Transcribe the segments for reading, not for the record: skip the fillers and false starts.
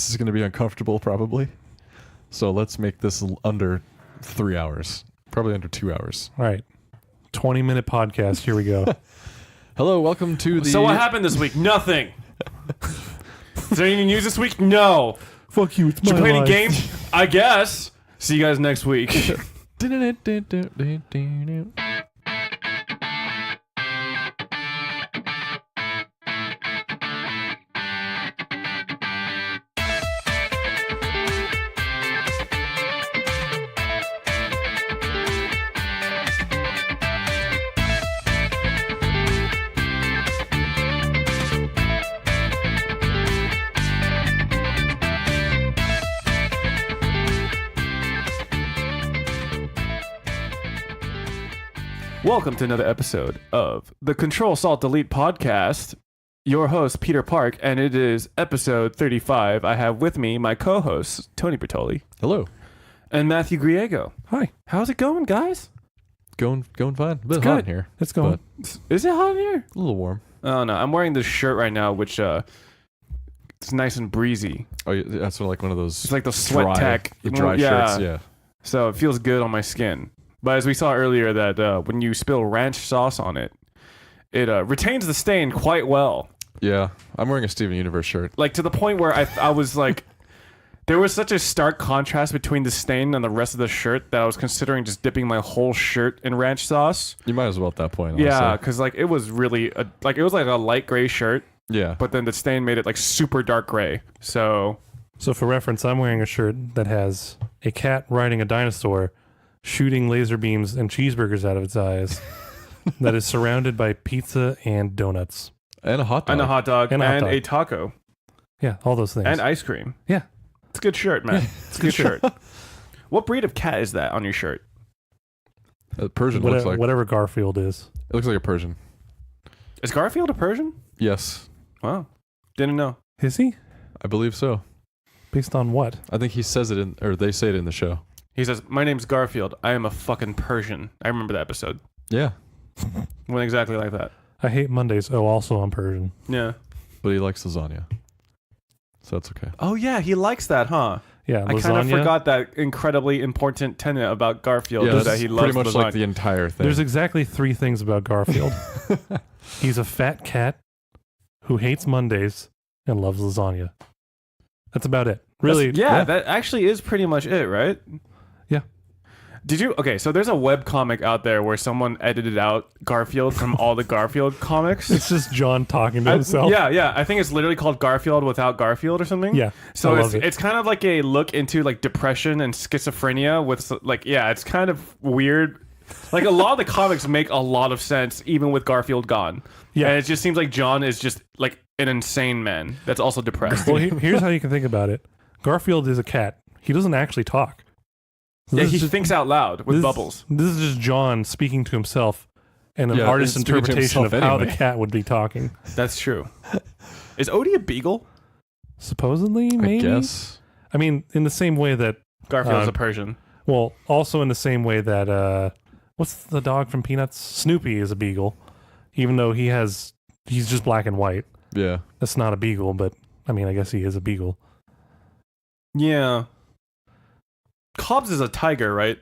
this is going to be uncomfortable probably. So let's make this under 3 hours. Probably under 2 hours. All right. 20-minute podcast. Here we go. Hello, welcome to the... So what happened this week? Nothing. Is there any news this week? No. Fuck you. It's Did my you play any life. games? I guess. See you guys next week. Welcome to another episode of the Control Salt Delete podcast. Your host, Peter Park, and it is episode 35. I have with me my co-hosts, Tony Brattoli. Hello. And Matthew Griego. Hi. How's it going, guys? Going fine. A bit It's hot good. in here. It's going. Is it hot in here? A little warm. Oh, no. I'm wearing this shirt right now, which it's nice and breezy. Oh, yeah, that's sort of like one of those... It's like the sweat tech. The dry shirts, yeah. So it feels good on my skin. But as we saw earlier, that when you spill ranch sauce on it, it retains the stain quite well. Yeah, I'm wearing a Steven Universe shirt. Like to the point where I was like, there was such a stark contrast between the stain and the rest of the shirt that I was considering just dipping my whole shirt in ranch sauce. You might as well at that point, honestly. Yeah, because like it was really it was like a light gray shirt, Yeah. but then the stain made it like super dark gray. So So for reference, I'm wearing a shirt that has a cat riding a dinosaur, shooting laser beams and cheeseburgers out of its eyes, that is surrounded by pizza and donuts. And a hot dog. and a hot dog And and, a hot dog. a taco Yeah, all those things. and ice cream. Yeah. It's a good shirt, man. It's a good shirt. What breed of cat is that on your shirt? A Persian looks like. Whatever Garfield is. It looks like a Persian. Is Garfield a Persian? Yes, Wow. Didn't know. Is he? I believe so. Based on what? I think he says it or they say it in the show. He says, "My name's Garfield. I am a fucking Persian." I remember that episode. Yeah, Went exactly like that. I hate Mondays. Oh, also I'm Persian. Yeah. but he likes lasagna. So that's okay. Oh, yeah. He likes that, huh? Yeah, I lasagna. kind of forgot that incredibly important tenet about Garfield Yeah, is that that's he loves pretty much lasagna. like the entire thing. There's exactly 3 things about Garfield. He's a fat cat who hates Mondays and loves lasagna. That's about it. Really? Yeah, that actually is pretty much it, right? Yeah. Did you? Okay, so there's a webcomic out there where someone edited out Garfield from all the Garfield comics. It's just John talking to himself. Yeah. I think it's literally called Garfield without Garfield or something. Yeah. So I love it. it's kind of like a look into like depression and schizophrenia with like, yeah, it's kind of weird. Like a lot of the comics make a lot of sense even with Garfield gone. Yeah. And it just seems like John is just like an insane man that's also depressed. Well, here's how you can think about it. Garfield is a cat. He doesn't actually talk. So Yeah, this he is just- thinks out loud with this- bubbles. This is just John speaking to himself and an Yeah, artist's he's speaking to interpretation of himself how the anyway. cat would be talking. That's true. Is Odie a beagle? Supposedly, maybe? I guess. I mean, in the same way that... Garfield's a Persian. Well, also in the same way that... what's the dog from Peanuts? Snoopy is a beagle. Even though he's just black and white. Yeah. That's not a beagle, but... I mean, I guess he is a beagle. Yeah. Hobbes is a tiger, right?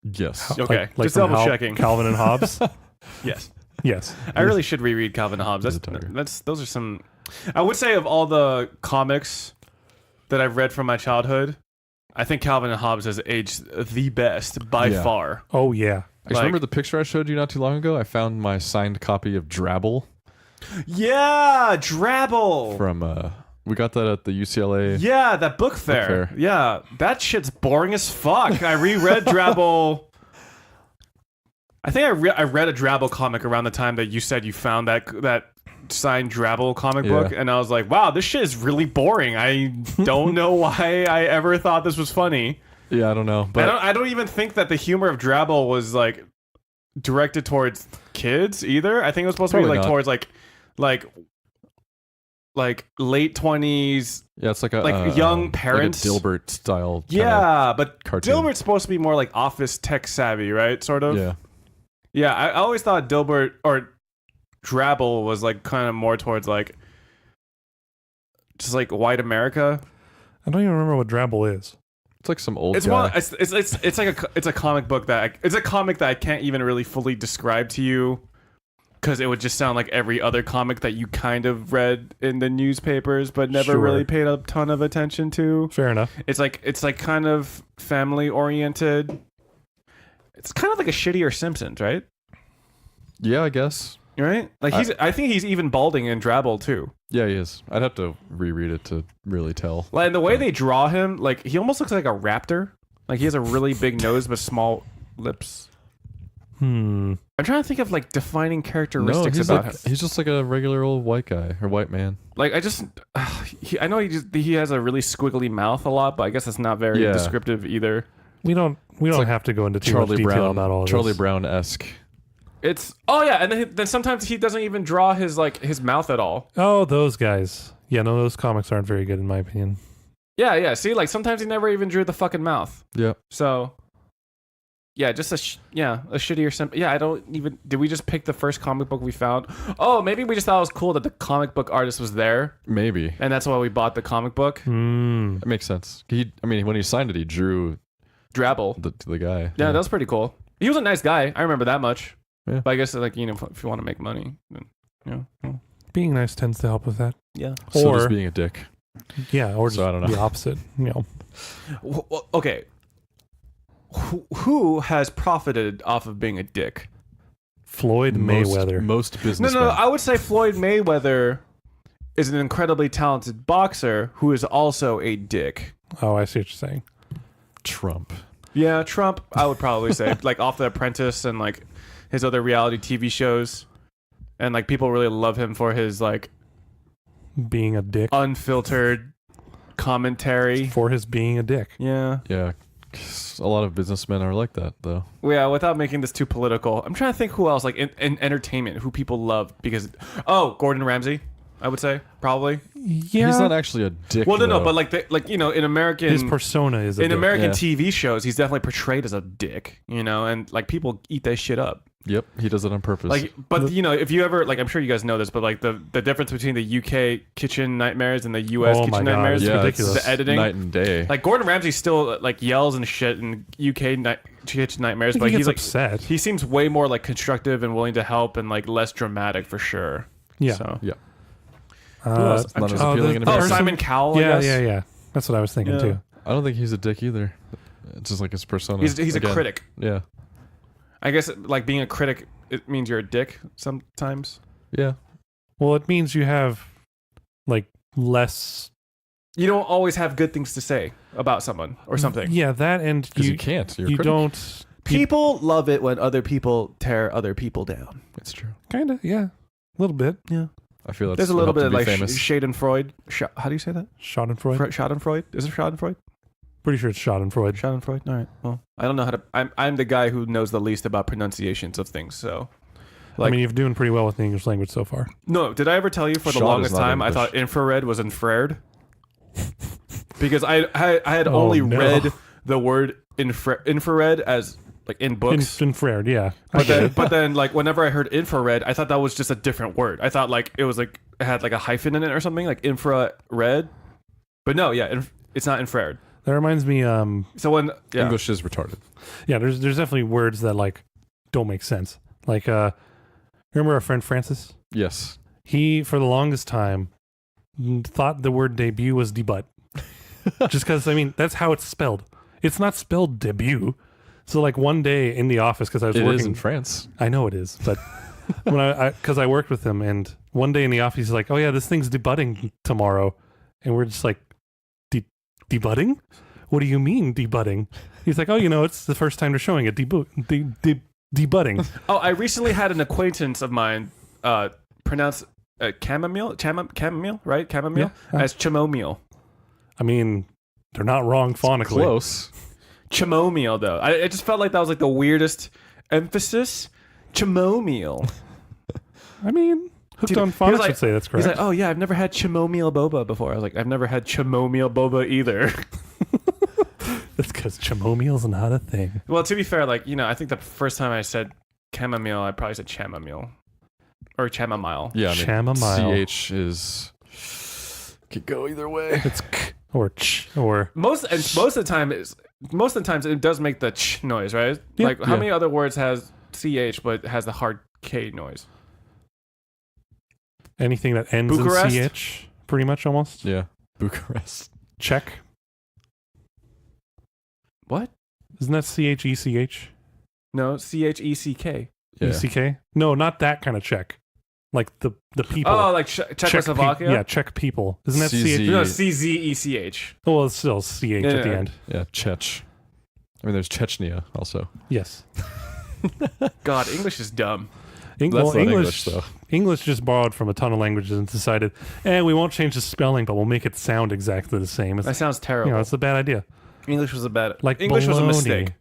Yes. Okay, Like just from double checking. Calvin and Hobbes? Yes. Yes. I really should reread Calvin and Hobbes. He's a tiger. Those are some. I would say of all the comics that I've read from my childhood, I think Calvin and Hobbes has aged the best by Yeah. far. Oh, yeah. I just remember the picture I showed you not too long ago. I found my signed copy of Drabble Yeah, Drabble. from we got that at the UCLA. Yeah, that book fair. fair. Yeah, that shit's boring as fuck. I reread Drabble. I think I read a Drabble comic around the time that you said you found that signed Drabble comic book, and I was like, wow, this shit is really boring. I don't know why I ever thought this was funny. Yeah, I don't know, but I don't even think that the humor of Drabble was like directed towards kids either. I think it was supposed to be Probably like not. towards like late 20s. yeah, it's like a like young parents. like a Dilbert style. Yeah, but cartoon. Dilbert's supposed to be more like office tech savvy, right? Sort of. Yeah. Yeah, I always thought Dilbert or Drabble was like kind of more towards like just like white America. I don't even remember what Drabble is. It's like some old It's guy. one. It's like it's a comic book it's a comic that I can't even really fully describe to you, because it would just sound like every other comic that you kind of read in the newspapers but never Sure. really paid a ton of attention to. Fair enough. It's like kind of family oriented. It's kind of like a shittier Simpsons, right? Yeah, I guess. Right? Like I think he's even balding in Drabble too. Yeah, he is. I'd have to reread it to really tell. Like, and the way they draw him, like he almost looks like a raptor. Like he has a really big nose but small lips. Hmm. I'm trying to think of like defining No, characteristics he's about like him. he's just like a regular old white guy or white man. Like I know he has a really squiggly mouth a lot, but I guess that's not very Yeah. descriptive either. We don't like have to go into too Charlie much detail Brown, about all of Charlie this. Brown-esque. It's and then sometimes he doesn't even draw his mouth at all. Oh, those guys. Yeah, no, those comics aren't very good in my opinion. Yeah. See, like sometimes he never even drew the fucking mouth. Yeah. So, yeah, just a shittier simp. Yeah, I don't even. Did we just pick the first comic book we found? Oh, maybe we just thought it was cool that the comic book artist was there, Maybe. and that's why we bought the comic book. Hmm. That makes sense. When he signed it, he drew Drabble. the guy. Yeah, that was pretty cool. He was a nice guy. I remember that much. Yeah. But I guess if you want to make money, then Being nice tends to help with that. yeah. So or- just being a dick. Yeah, or just So I don't know. the opposite. You know. Well, okay. Who has profited off of being a dick? Floyd Mayweather. Most businessmen. No. I would say Floyd Mayweather is an incredibly talented boxer who is also a dick. Oh, I see what you're saying. Trump. Yeah, Trump, I would probably say. Like off The Apprentice and like his other reality TV shows. And like people really love him for his like Being a dick. unfiltered commentary. For his being a dick. Yeah. Yeah. A lot of businessmen are like that, though. Yeah, without making this too political, I'm trying to think who else, like in entertainment, who people love because, Gordon Ramsay, I would say probably. Yeah. He's not actually a dick. Well, no, though. but in American His persona is a in dick. American Yeah. TV shows, he's definitely portrayed as a dick, and like people eat that shit up. Yep, he does it on purpose. Like, but if you ever I'm sure you guys know this, but like the difference between the UK kitchen nightmares and the US Oh my kitchen God, nightmares, it's yeah, ridiculous. it's the editing. night and day. Like Gordon Ramsay still like yells and shit in UK kitchen nightmares, I think but he he's gets like upset. he seems way more like constructive and willing to help and like less dramatic for sure. Yeah. So. yeah. Uh, It's not as appealing in Oh, America. Simon Cowell. I yeah, guess. yeah. That's what I was thinking Yeah. too. I don't think he's a dick either. It's just like his persona. He's a Again, critic. Yeah. I guess like being a critic, it means you're a dick sometimes. Yeah. Well, it means you have like less. You don't always have good things to say about someone or something. Yeah, that and Because you can't. You're a you critic. don't. People love it when other people tear other people down. It's true. Kind of, yeah, a little bit. Yeah. I feel that's There's a little would bit help of to be like famous. Schadenfreude. How do you say that? Schadenfreude. Schadenfreude? Is it Schadenfreude? Pretty sure it's Schadenfreude. Schadenfreude. All right. Well, I don't know how to. I'm the guy who knows the least about pronunciations of things. So, I mean, you're doing pretty well with the English language so far. no. Did I ever tell you for the Schott is longest not time I English. thought infrared was infrared? Because I had Oh, only no. read the word infrared as like in books. Infrared, yeah. But then, like, whenever I heard infrared, I thought that was just a different word. I thought, like, it was, like, it had, like, a hyphen in it or something, like infrared. But no, yeah, it's not infrared. That reminds me. So when... Yeah. English is retarded. Yeah, there's definitely words that like don't make sense. Like, remember our friend Francis? Yes. He, for the longest time, thought the word debut was debut. Just because, I mean, that's how it's spelled. It's not spelled debut. So, like, one day in the office, because I was It working... is in France. I know it is, but when because I worked with him, and one day in the office, he's like, oh, yeah, this thing's debudding tomorrow. And we're just like, debudding? What do you mean, debudding? He's like, oh, it's the first time they're showing it, debudding. Oh, I recently had an acquaintance of mine pronounce chamomile, right? Chamomile? Yeah. As chamomile. I mean, they're not wrong phonically. Close. Chamomile, though. I just felt like that was, like, the weirdest emphasis. Chamomile. I mean, Hooked Dude, on he was Phonics like- would say that's correct. He's like, oh, yeah, I've never had chamomile boba before. I was like, I've never had chamomile boba either. That's because chamomile's not a thing. Well, to be fair, like, I think the first time I said chamomile, I probably said chamomile. Or chamomile. Yeah, I mean, Chamomile. CH is... Could go either way. It's or ch or Most of the times it does make the ch noise, right? Yeah. Like how many other words has ch but has the hard k noise? anything that ends Bucharest? in ch, pretty much almost. Yeah. Bucharest. Czech. What? Isn't that CHECH? No, check. Yeah. ECK? No, not that kind of Czech. Like the people. Oh, like Czech Czechoslovakia? yeah, Czech people. Isn't that CZ? CH? No, czech. Oh, well, it's still CH at the Yeah. end. Yeah. Czech. I mean, there's Chechnya also. Yes. God, English is dumb. That's not English though. English just borrowed from a ton of languages and decided, we won't change the spelling, but we'll make it sound exactly the same. It's, That sounds terrible. it's a bad idea. English was a bad. Like English was a baloney. mistake.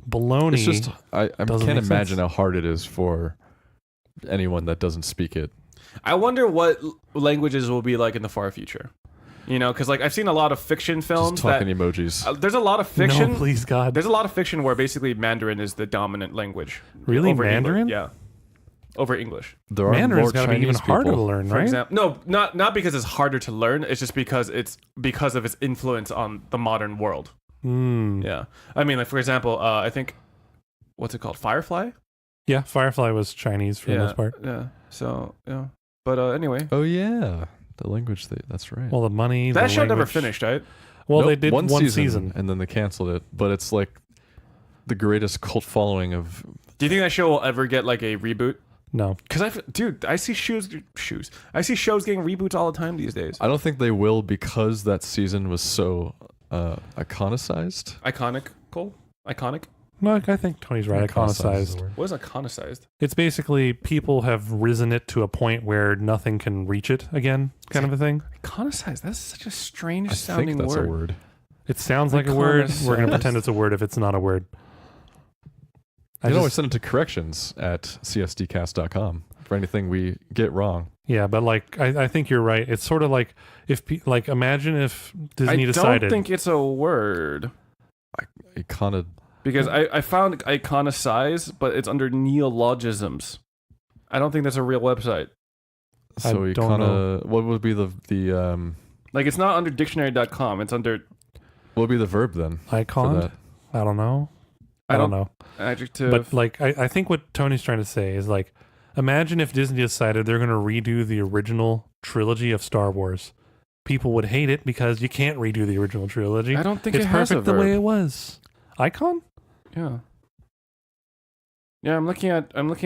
Baloney. It's just I doesn't can't make imagine sense. how hard it is for anyone that doesn't speak it. I wonder what languages will be like in the far future. You know, because like I've seen a lot of fiction films Just talking emojis. there's a lot of fiction. No, please God. There's a lot of fiction where basically Mandarin is the dominant language. Really? over Mandarin? English. Yeah. Over English. There are Mandarin's more got to be Chinese even harder people. to learn, For right? example, no, not because it's harder to learn. It's just because of its influence on the modern world. Hmm. Yeah. I mean, like for example, I think what's it called? Firefly? Yeah, Firefly was Chinese for the most part. Yeah. So, yeah. But anyway, Oh yeah, the language. That's right. Well, the money. that the show never language. finished, right? Well, Nope, they did one season. and then they canceled it. But it's like the greatest cult following of. Do you think that show will ever get like a reboot? No. Because I see shoes. I see shows getting reboots all the time these days. I don't think they will because that season was so iconicized. Iconic. No, I think Tony's right. Iconicized. What is iconicized? It's basically people have risen it to a point where nothing can reach it again, kind of a thing. Iconicized. That's such a strange I sounding think that's word. a word. It sounds like a word. We're going to Iconicized. pretend it's a word if it's not a word. You can always send it to corrections at csdcast.com for anything we get wrong. Yeah, but like I think you're right. It's sort of like like imagine if Disney I decided. don't think it's a word Icona. because I found iconicize, but it's under neologisms. I don't think that's a real website. So don't know. what would be the Like it's not under dictionary.com. It's under what would be the verb then? for icon. that? I don't know. I don't know. adjective. But like I think what Tony's trying to say is like imagine if Disney decided they're going to redo the original trilogy of Star Wars. People would hate it because you can't redo the original trilogy. I don't think it's it has perfect a the way verb. it was. Icon? Yeah. Yeah, I'm looking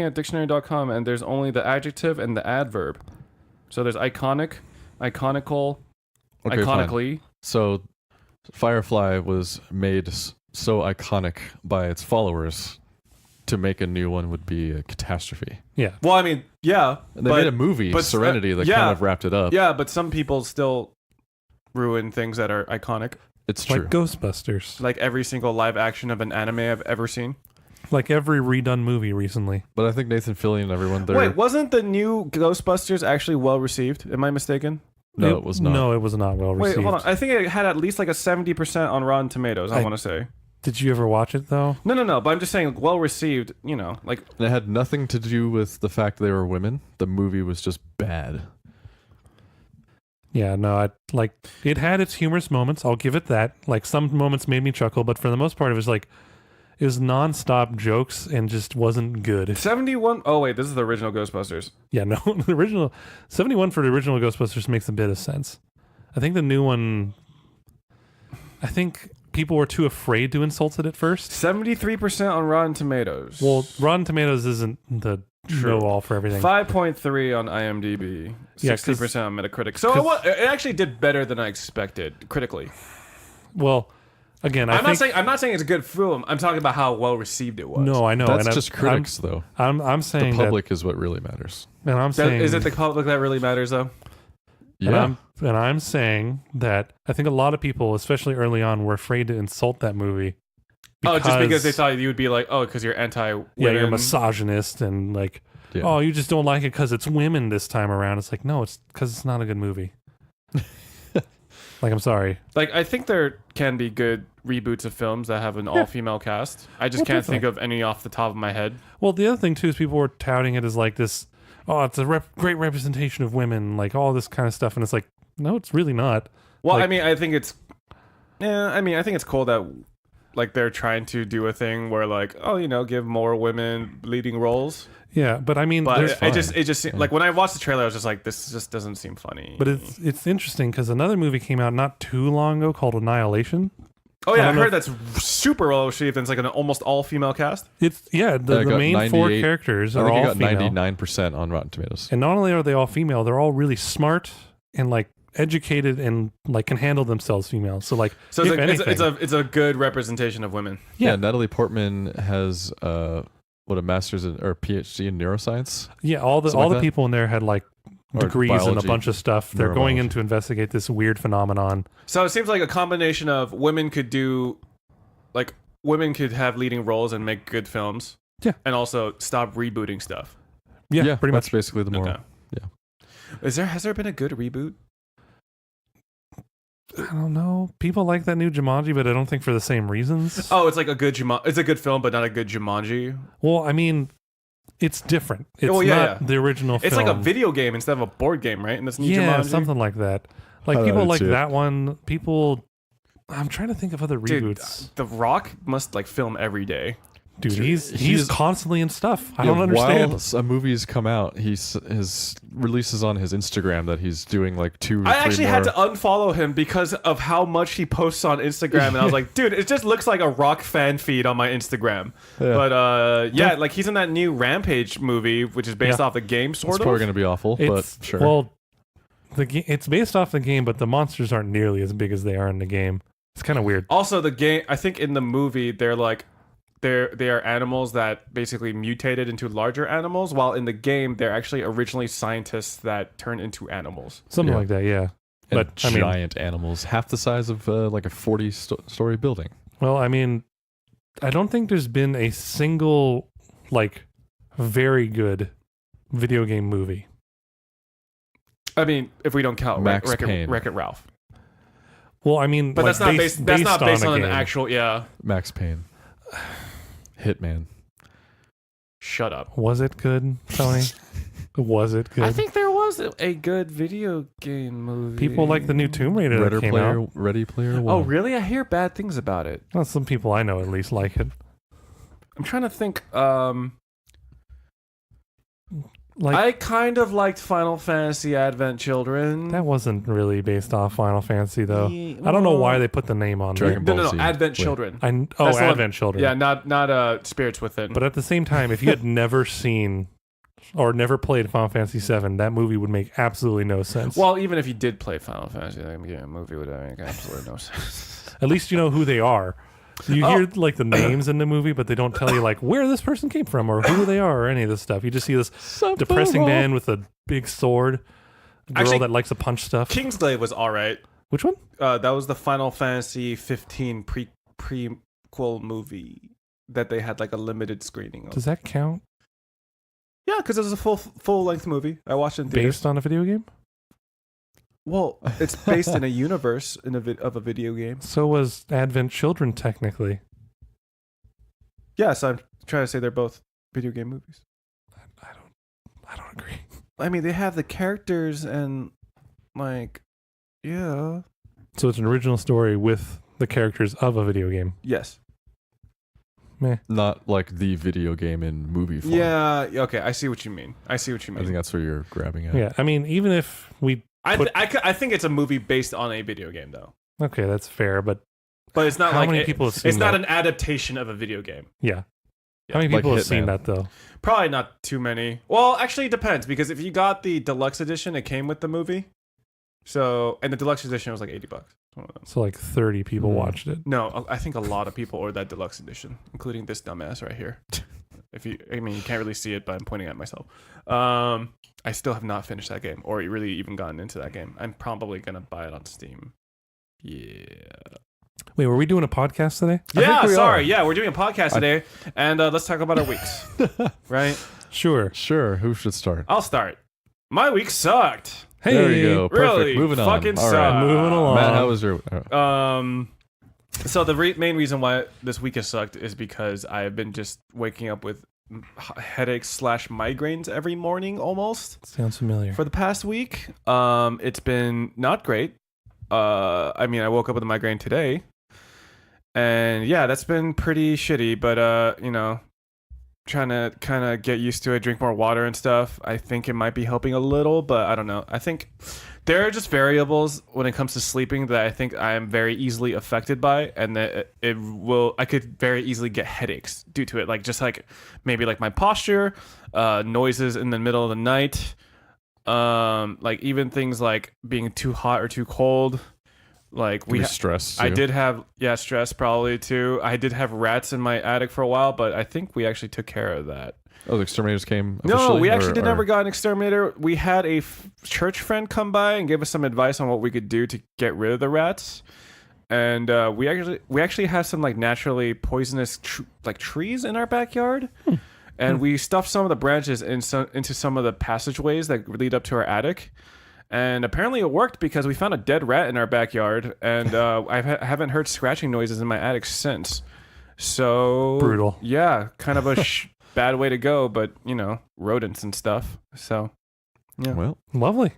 at dictionary.com and there's only the adjective and the adverb. So there's iconic, iconical, Okay, fine. iconically. So Firefly was made so iconic by its followers to make a new one would be a catastrophe. Yeah. Well, I mean, yeah. And they made a movie, but, Serenity, that yeah. kind of wrapped it up. Yeah, but some people still ruin things that are iconic. It's Like true. Ghostbusters. Like every single live action of an anime I've ever seen. Like every redone movie recently. But I think Nathan Fillion and everyone there. Wait, wasn't the new Ghostbusters actually well received? Am I mistaken? No, it was not. No, it was not well Wait, received. hold on. I think it had at least like a 70% on Rotten Tomatoes, I want to say. Did you ever watch it though? No, but I'm just saying well received, you know, like And it had nothing to do with the fact they were women. The movie was just bad. Yeah, no, it had its humorous moments. I'll give it that. Like some moments made me chuckle, but for the most part, it was nonstop jokes and just wasn't good. 71. Oh wait, this is the original Ghostbusters. Yeah, no, the original 71 for the original Ghostbusters makes a bit of sense. I think the new one. I think people were too afraid to insult it at first. 73% on Rotten Tomatoes. Well, Rotten Tomatoes isn't the True. know all for everything. 5.3 on IMDb, Yeah, 60% on Metacritic. So it actually did better than I expected critically. Well, again, I'm not saying it's a good film. I'm talking about how well received it was. No, I know. That's and just critics, though. I'm saying The public is what really matters. and I'm saying Is it the public that really matters though? Yeah. And I'm saying that I think a lot of people, especially early on, were afraid to insult that movie. Just because they thought you would be like, oh, because you're anti-women. Yeah, you're a misogynist and like, Yeah. oh, you just don't like it because it's women this time around. It's like, no, it's because it's not a good movie. Like, I'm sorry. Like, I think there can be good reboots of films that have an all-female cast. I just Well, can't definitely. think of any off the top of my head. Well, the other thing too is people were touting it as like this, oh, it's a great representation of women, like all this kind of stuff, and it's like, no, it's really not. Well, Like- I mean, I think it's Yeah, I mean, I think it's cool that like they're trying to do a thing where like, oh, give more women leading roles. Yeah, but I mean, But there's it just seemed, like when I watched the trailer, I was just like, this just doesn't seem funny. but it's interesting because another movie came out not too long ago called Annihilation. Oh yeah, I don't know heard that's super well received. And it's like an almost all female cast. It's the got main four 98 characters I are think it all got female, 99% on Rotten Tomatoes. and not only are they all female, they're all really smart and like educated and like can handle themselves female. So like, So if it's a good representation of women. Yeah. Natalie Portman has a master's or PhD in neuroscience. yeah, all the Something like that? people in there had like Or degrees in a biology, bunch of stuff. They're going in neurobiology. to investigate this weird phenomenon. So it seems like a combination of women could have leading roles and make good films. Yeah. And also stop rebooting stuff. Yeah, pretty that's much. basically the moral. Okay. Has there been a good reboot? I don't know. People like that new Jumanji, but I don't think for the same reasons. Oh, it's like it's a good film, but not a good Jumanji. Well, I mean, it's different. It's Well, yeah, not yeah. the original film. It's like a video game instead of a board game, right? And this new Yeah, Jumanji. something like that. Like I people don't like see it. that one. People, I'm trying to think of other Dude, reboots. The Rock must like film every day. Dude, he's he's- constantly in stuff. I don't understand. While a movie's come out, his releases on his Instagram that he's doing like 2 or 3 I actually more. had to unfollow him because of how much he posts on Instagram, and I was like, dude, it just looks like a Rock fan feed on my Instagram. Yeah. But like he's in that new Rampage movie, which is based Yeah. off the game, It's sort probably of. going to be awful, It's but sure. well, it's based off the game, but the monsters aren't nearly as big as they are in the game. It's kind of weird. Also, the game, I think in the movie, they are animals that basically mutated into larger animals, while in the game they're actually originally scientists that turn into animals. Something Yeah. like that, yeah. and but, I mean- giant animals, half the size of like a 40-story building. Well, I mean, I don't think there's been a single like very good video game movie. I mean, if we don't count Max Wreck-It Payne. Ralph, Well, I mean, but like, that's not based. That's not based on a an game. actual. Yeah, Max Payne. Hitman. shut up. Was it good, Tony? Was it good? I think there was a good video game movie. People like the new Tomb Raider that came out. Ready Player One. Oh, really? I hear bad things about it. Well, some people I know at least like it. I'm trying to think. Like I kind of liked Final Fantasy Advent Children. that wasn't really based off Final Fantasy though. I don't know why they put the name on Dragon there. Ball No, Z. Advent Wait. Children. That's the Advent one, Children. Yeah, not Spirits Within. But at the same time, if you had never seen or never played Final Fantasy VII, that movie would make absolutely no sense. well, even if you did play Final Fantasy, that movie would make absolutely no sense. At least you know who they are. You hear like the names in the movie, but they don't tell you like where this person came from or who they are or any of this stuff. You just see this depressing man with a big sword, a girl Actually, that likes to punch stuff. Kingsglaive was all right. Which one? That was the Final Fantasy 15 prequel movie that they had like a limited screening of. Does that count? Yeah, because it was a full length movie. I watched it in theaters. Based on a video game? Well, it's based in a universe of a video game. So was Advent Children technically. Yes, I'm trying to say they're both video game movies. I don't agree. I mean, they have the characters and like, yeah. So it's an original story with the characters of a video game. Yes. Not like the video game in movie form. Yeah. Okay. I see what you mean. I think I think that's where you're grabbing at. Yeah, I mean, even if we I think it's a movie based on a video game though. okay, that's fair, but But it's not how like many people have seen it's that? not an adaptation of a video game. Yeah. How many Like people have seen Hitman. that though? Probably not too many. Well, actually, it depends because if you got the deluxe edition, it came with the movie. So, and the deluxe edition was like $80. So like 30 people Hmm. watched it. No, I think a lot of people ordered that deluxe edition, including this dumbass right here. You can't really see it, but I'm pointing at myself. I still have not finished that game, or really even gotten into that game. I'm probably gonna buy it on Steam. Yeah. Wait, were we doing a podcast today? Yeah. we Sorry. are. Yeah, we're doing a podcast today, and let's talk about our weeks. Right. Sure. Sure. Who should start? I'll start. My week sucked. Hey, There you go. Perfect. Really Moving on. fucking All sucked. right. Moving along. Matt, how was your? So the main reason why this week has sucked is because I have been just waking up with headaches / migraines every morning almost Sounds familiar. for the past week. It's been not great. I mean, I woke up with a migraine today, And yeah, that's been pretty shitty, but you know, trying to kind of get used to it, drink more water and stuff. I think it might be helping a little, but I don't know. I think there are just variables when it comes to sleeping that I think I am very easily affected by, and that I could very easily get headaches due to it. Like just like maybe like my posture, noises in the middle of the night, like even things like being too hot or too cold. Like stress. I did have stress probably too. I did have rats in my attic for a while, but I think we actually took care of that. Oh, the exterminators came. No, we actually never got an exterminator. We had a church friend come by and give us some advice on what we could do to get rid of the rats. And we actually have some like naturally poisonous trees in our backyard. And we stuffed some of the branches into some of the passageways that lead up to our attic. And apparently it worked because we found a dead rat in our backyard, and I haven't heard scratching noises in my attic since. So brutal. Yeah, kind of a bad way to go, but you know, rodents and stuff. So yeah, Well, Lovely.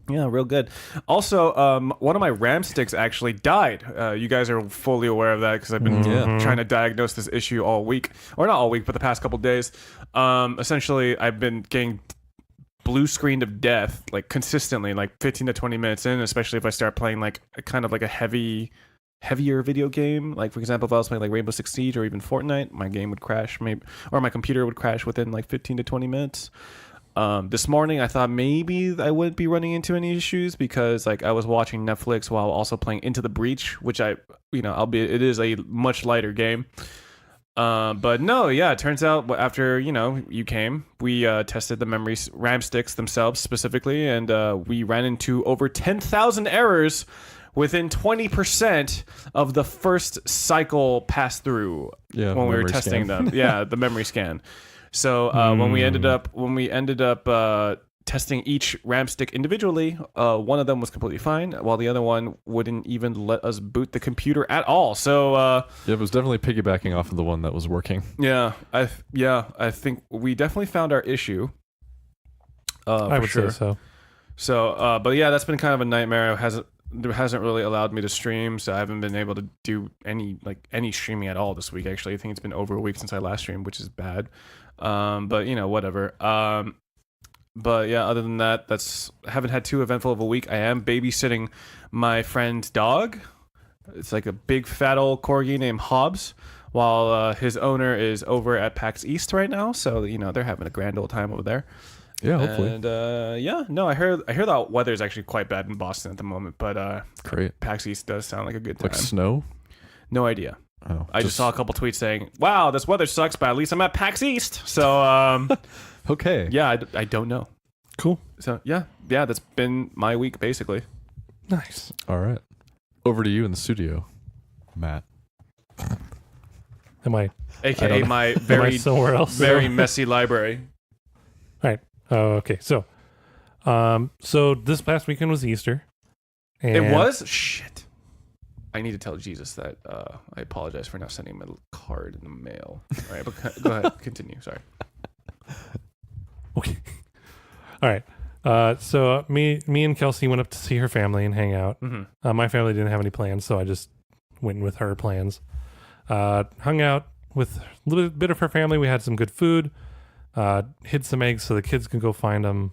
yeah, real good. Also, one of my RAM sticks actually died. You guys are fully aware of that because I've been trying to diagnose this issue all week, or not all week, but the past couple days. Essentially, I've been getting blue screened of death like consistently, like 15 to 20 minutes in, especially if I start playing like a kind of like a heavier video game. Like for example, if I was playing like Rainbow Six Siege or even Fortnite, my game would crash, maybe, or my computer would crash within like 15 to 20 minutes. This morning I thought maybe I wouldn't be running into any issues because like I was watching Netflix while also playing Into the Breach, which albeit it is a much lighter game. But no, yeah, it turns out after, you came, we tested the RAM sticks themselves specifically, and we ran into over 10,000 errors within 20% of the first cycle pass through when we were testing them. Yeah, the memory scan. So when we ended up testing each RAM stick individually, one of them was completely fine, while the other one wouldn't even let us boot the computer at all. So it was definitely piggybacking off of the one that was working. Yeah, I think we definitely found our issue. I would say so. So, but yeah, that's been kind of a nightmare. It hasn't really allowed me to stream, so I haven't been able to do any streaming at all this week. Actually, I think it's been over a week since I last streamed, which is bad. But whatever. But yeah, other than that, haven't had too eventful of a week. I am babysitting my friend's dog. It's like a big fat old corgi named Hobbes, while his owner is over at PAX East right now. So they're having a grand old time over there. Yeah, hopefully. And I hear the weather is actually quite bad in Boston at the moment, but great. PAX East does sound like a good time. Like snow? No idea. Oh, I just saw a couple tweets saying, "Wow, this weather sucks, but at least I'm at PAX East." So okay. yeah, I don't know. Cool. So yeah, that's been my week basically. Nice. All right. Over to you in the studio, Matt. Am I AKA my am I very somewhere else? very messy library. All right. Okay. So this past weekend was Easter. And It was? Shit. I need to tell Jesus that I apologize for not sending him a card in the mail. All right, but go ahead. Continue. Sorry. Okay. All right. So me and Kelsey went up to see her family and hang out. Mm-hmm. My family didn't have any plans, so I just went with her plans. Hung out with a little bit of her family. We had some good food. Hid some eggs so the kids could go find them.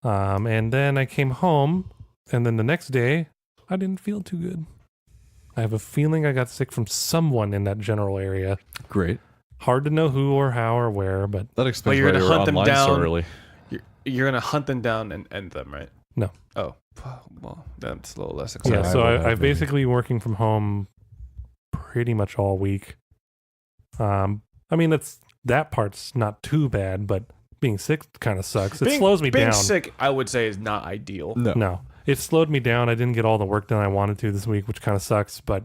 And then I came home, and then the next day, I didn't feel too good. I have a feeling I got sick from someone in that general area. Great. Hard to know who or how or where, but That explains you're why gonna you were hunt them online so down. early. You're gonna hunt them down and end them, right? No. Oh, well, that's a little less yeah. exciting. So I would have I've maybe. basically working from home pretty much all week. I mean, that part's not too bad, but being sick kind of sucks. It slows me down. Being sick, I would say, is not ideal. No, it slowed me down. I didn't get all the work done I wanted to this week, which kind of sucks. But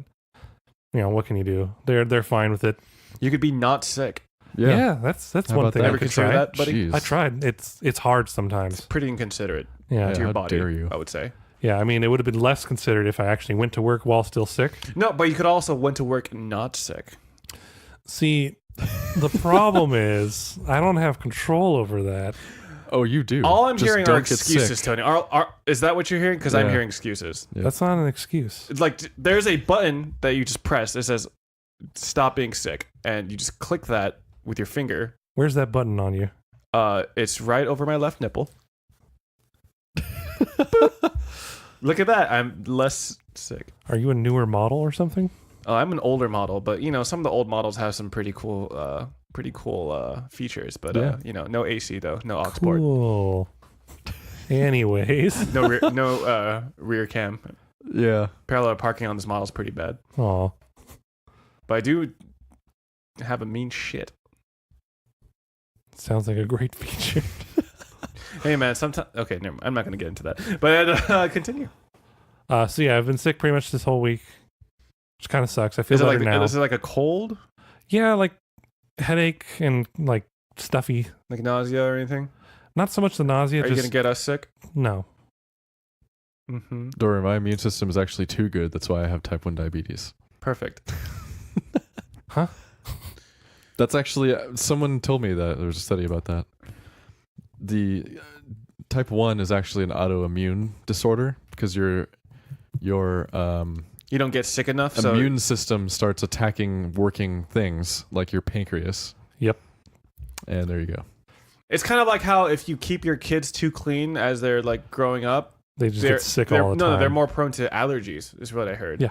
what can you do? They're fine with it. You could be not sick. Yeah, that's How one about thing that? I Ever could consider try. that, buddy? Jeez. I tried. It's hard sometimes. Pretty inconsiderate Yeah, to your how body. dare you. I would say. yeah. I mean, it would have been less considered if I actually went to work while still sick. No, but you could also went to work not sick. See, the problem is I don't have control over that. Oh, you do. All I'm Just hearing are don't get excuses, sick. Tony. Is that what you're hearing? Because I'm Yeah. hearing excuses. Yeah. That's not an excuse. It's like there's a button that you just press that says "Stop being sick," and you just click that with your finger. Where's that button on you? It's right over my left nipple. Look at that. I'm less sick. Are you a newer model or something? I'm an older model, but some of the old models have some pretty cool features. But Yeah. no AC though, no aux port, Cool. Anyways. no rear cam. Yeah. Parallel parking on this model is pretty bad. Aw. But I do have a mean shit. Sounds like a great feature. Hey man, sometimes okay, never mind. I'm not gonna get into that. But continue. So yeah, I've been sick pretty much this whole week, which kind of sucks. I feel better now. Is it like a cold, Yeah, like headache and like stuffy. like nausea or anything? Not so much the nausea. Are you gonna get us sick? No. Mm-hmm. Don't worry, my immune system is actually too good. That's why I have type 1 diabetes. Perfect. Huh? That's actually, someone told me that. There was a study about that. The type 1 is actually an autoimmune disorder because your You don't get sick enough, so immune system starts attacking working things like your pancreas. Yep. And there you go. it's kind of like how if you keep your kids too clean as they're like growing up, They just they're get sick they're- all the no, time. they're more prone to allergies, is what I heard. Yeah.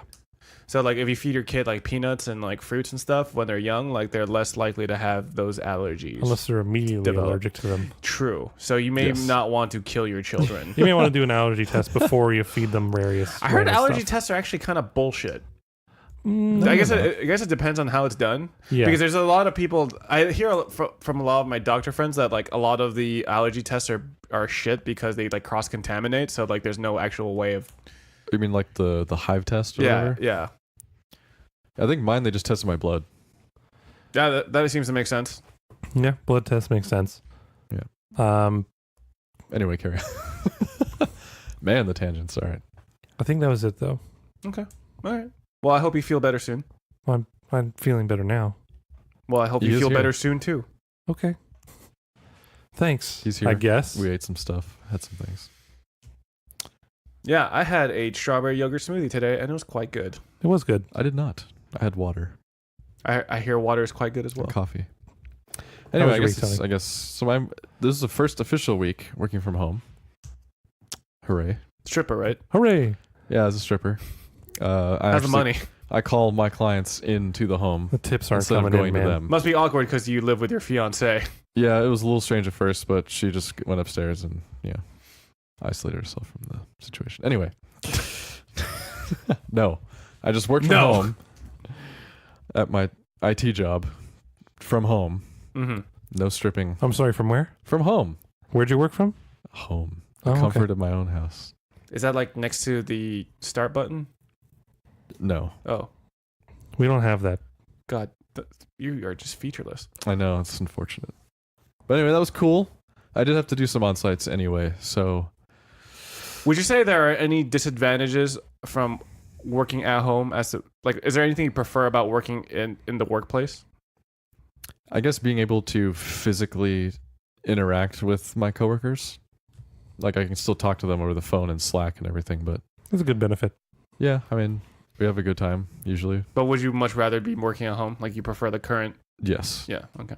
So like if you feed your kid like peanuts and like fruits and stuff when they're young, like they're less likely to have those allergies. Unless they're immediately Develop. allergic to them. True. So you may Yes. not want to kill your children. You may want to do an allergy test before you feed them various. I heard random allergy stuff. tests are actually kind of bullshit. Mm, I guess it depends on how it's done. yeah. Because there's a lot of people. I hear from a lot of my doctor friends that like a lot of the allergy tests are shit because they like cross contaminate. So like there's no actual way of. You mean like the hive test or whatever? Yeah. I think mine, they just tested my blood. Yeah, that seems to make sense. Yeah, blood test makes sense. Yeah. Anyway, carry on. Man, the tangents. All right. I think that was it though. Okay. All right. Well, I hope you feel better soon. I'm feeling better now. Well, I hope He you is feel here. better soon too. Okay. Thanks. He's here. I guess. We ate some stuff, had some things. Yeah, I had a strawberry yogurt smoothie today, and it was quite good. It was good. I did not. I had water. I hear water is quite good as well. And coffee. How Anyway, was your week, Tony? so this is the first official week working from home. Hooray. Stripper, right? Hooray! Yeah, as a stripper. Has the money. I call my clients into the home The tips aren't instead of coming going in, to man. them. Must be awkward because you live with your fiance. Yeah, it was a little strange at first, but she just went upstairs and isolated herself from the situation. Anyway. No. I just worked from No. home at my IT job from home. Mm-hmm. No stripping. I'm sorry. From where? From home. Where'd you work from? Home. Oh, The okay. comfort of my own house. Is that like next to the start button? No. Oh, We don't have that. God. You are just featureless. I know, it's unfortunate. But anyway, that was cool. I did have to do some on-sites anyway, so Would you say there are any disadvantages from working at home is there anything you prefer about working in the workplace? I guess being able to physically interact with my coworkers. Like I can still talk to them over the phone and Slack and everything, but It's a good benefit. yeah, I mean, we have a good time usually. But would you much rather be working at home? Like you prefer the current? Yes. Yeah. Okay.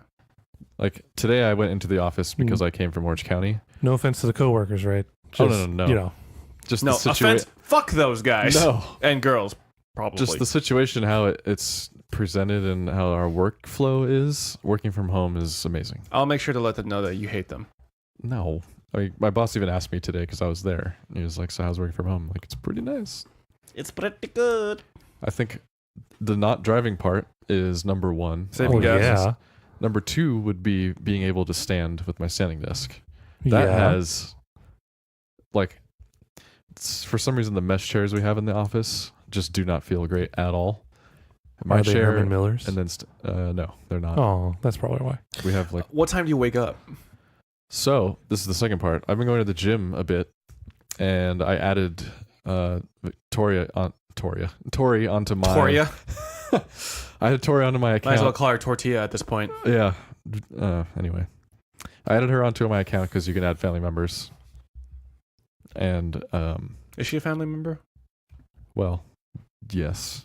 Like today I went into the office because I came from Orange County. No offense to the coworkers, right? Oh, Just, no. You know, Just No the situation. offense. Fuck those guys. No. And girls, probably. Just the situation, how it's presented and how our workflow is. Working from home is amazing. I'll make sure to let them know that you hate them. No. I mean, my boss even asked me today because I was there. He was like, so how's working from home? I'm like, it's pretty nice. It's pretty good. I think the not driving part is number one. Saving oh, gas. yeah. Number two would be being able to stand with my standing desk. That yeah. has, like, for some reason, the mesh chairs we have in the office just do not feel great at all. My Are they chair, Herman Millers? and then, no, they're not. Oh, that's probably why. We have, like, What time do you wake up? so this is the second part. I've been going to the gym a bit, and I added Tori onto my Toria. I had Tori onto my account. Might as well call her tortilla at this point. Yeah. Anyway, I added her onto my account because you can add family members. And Is she a family member? well, yes.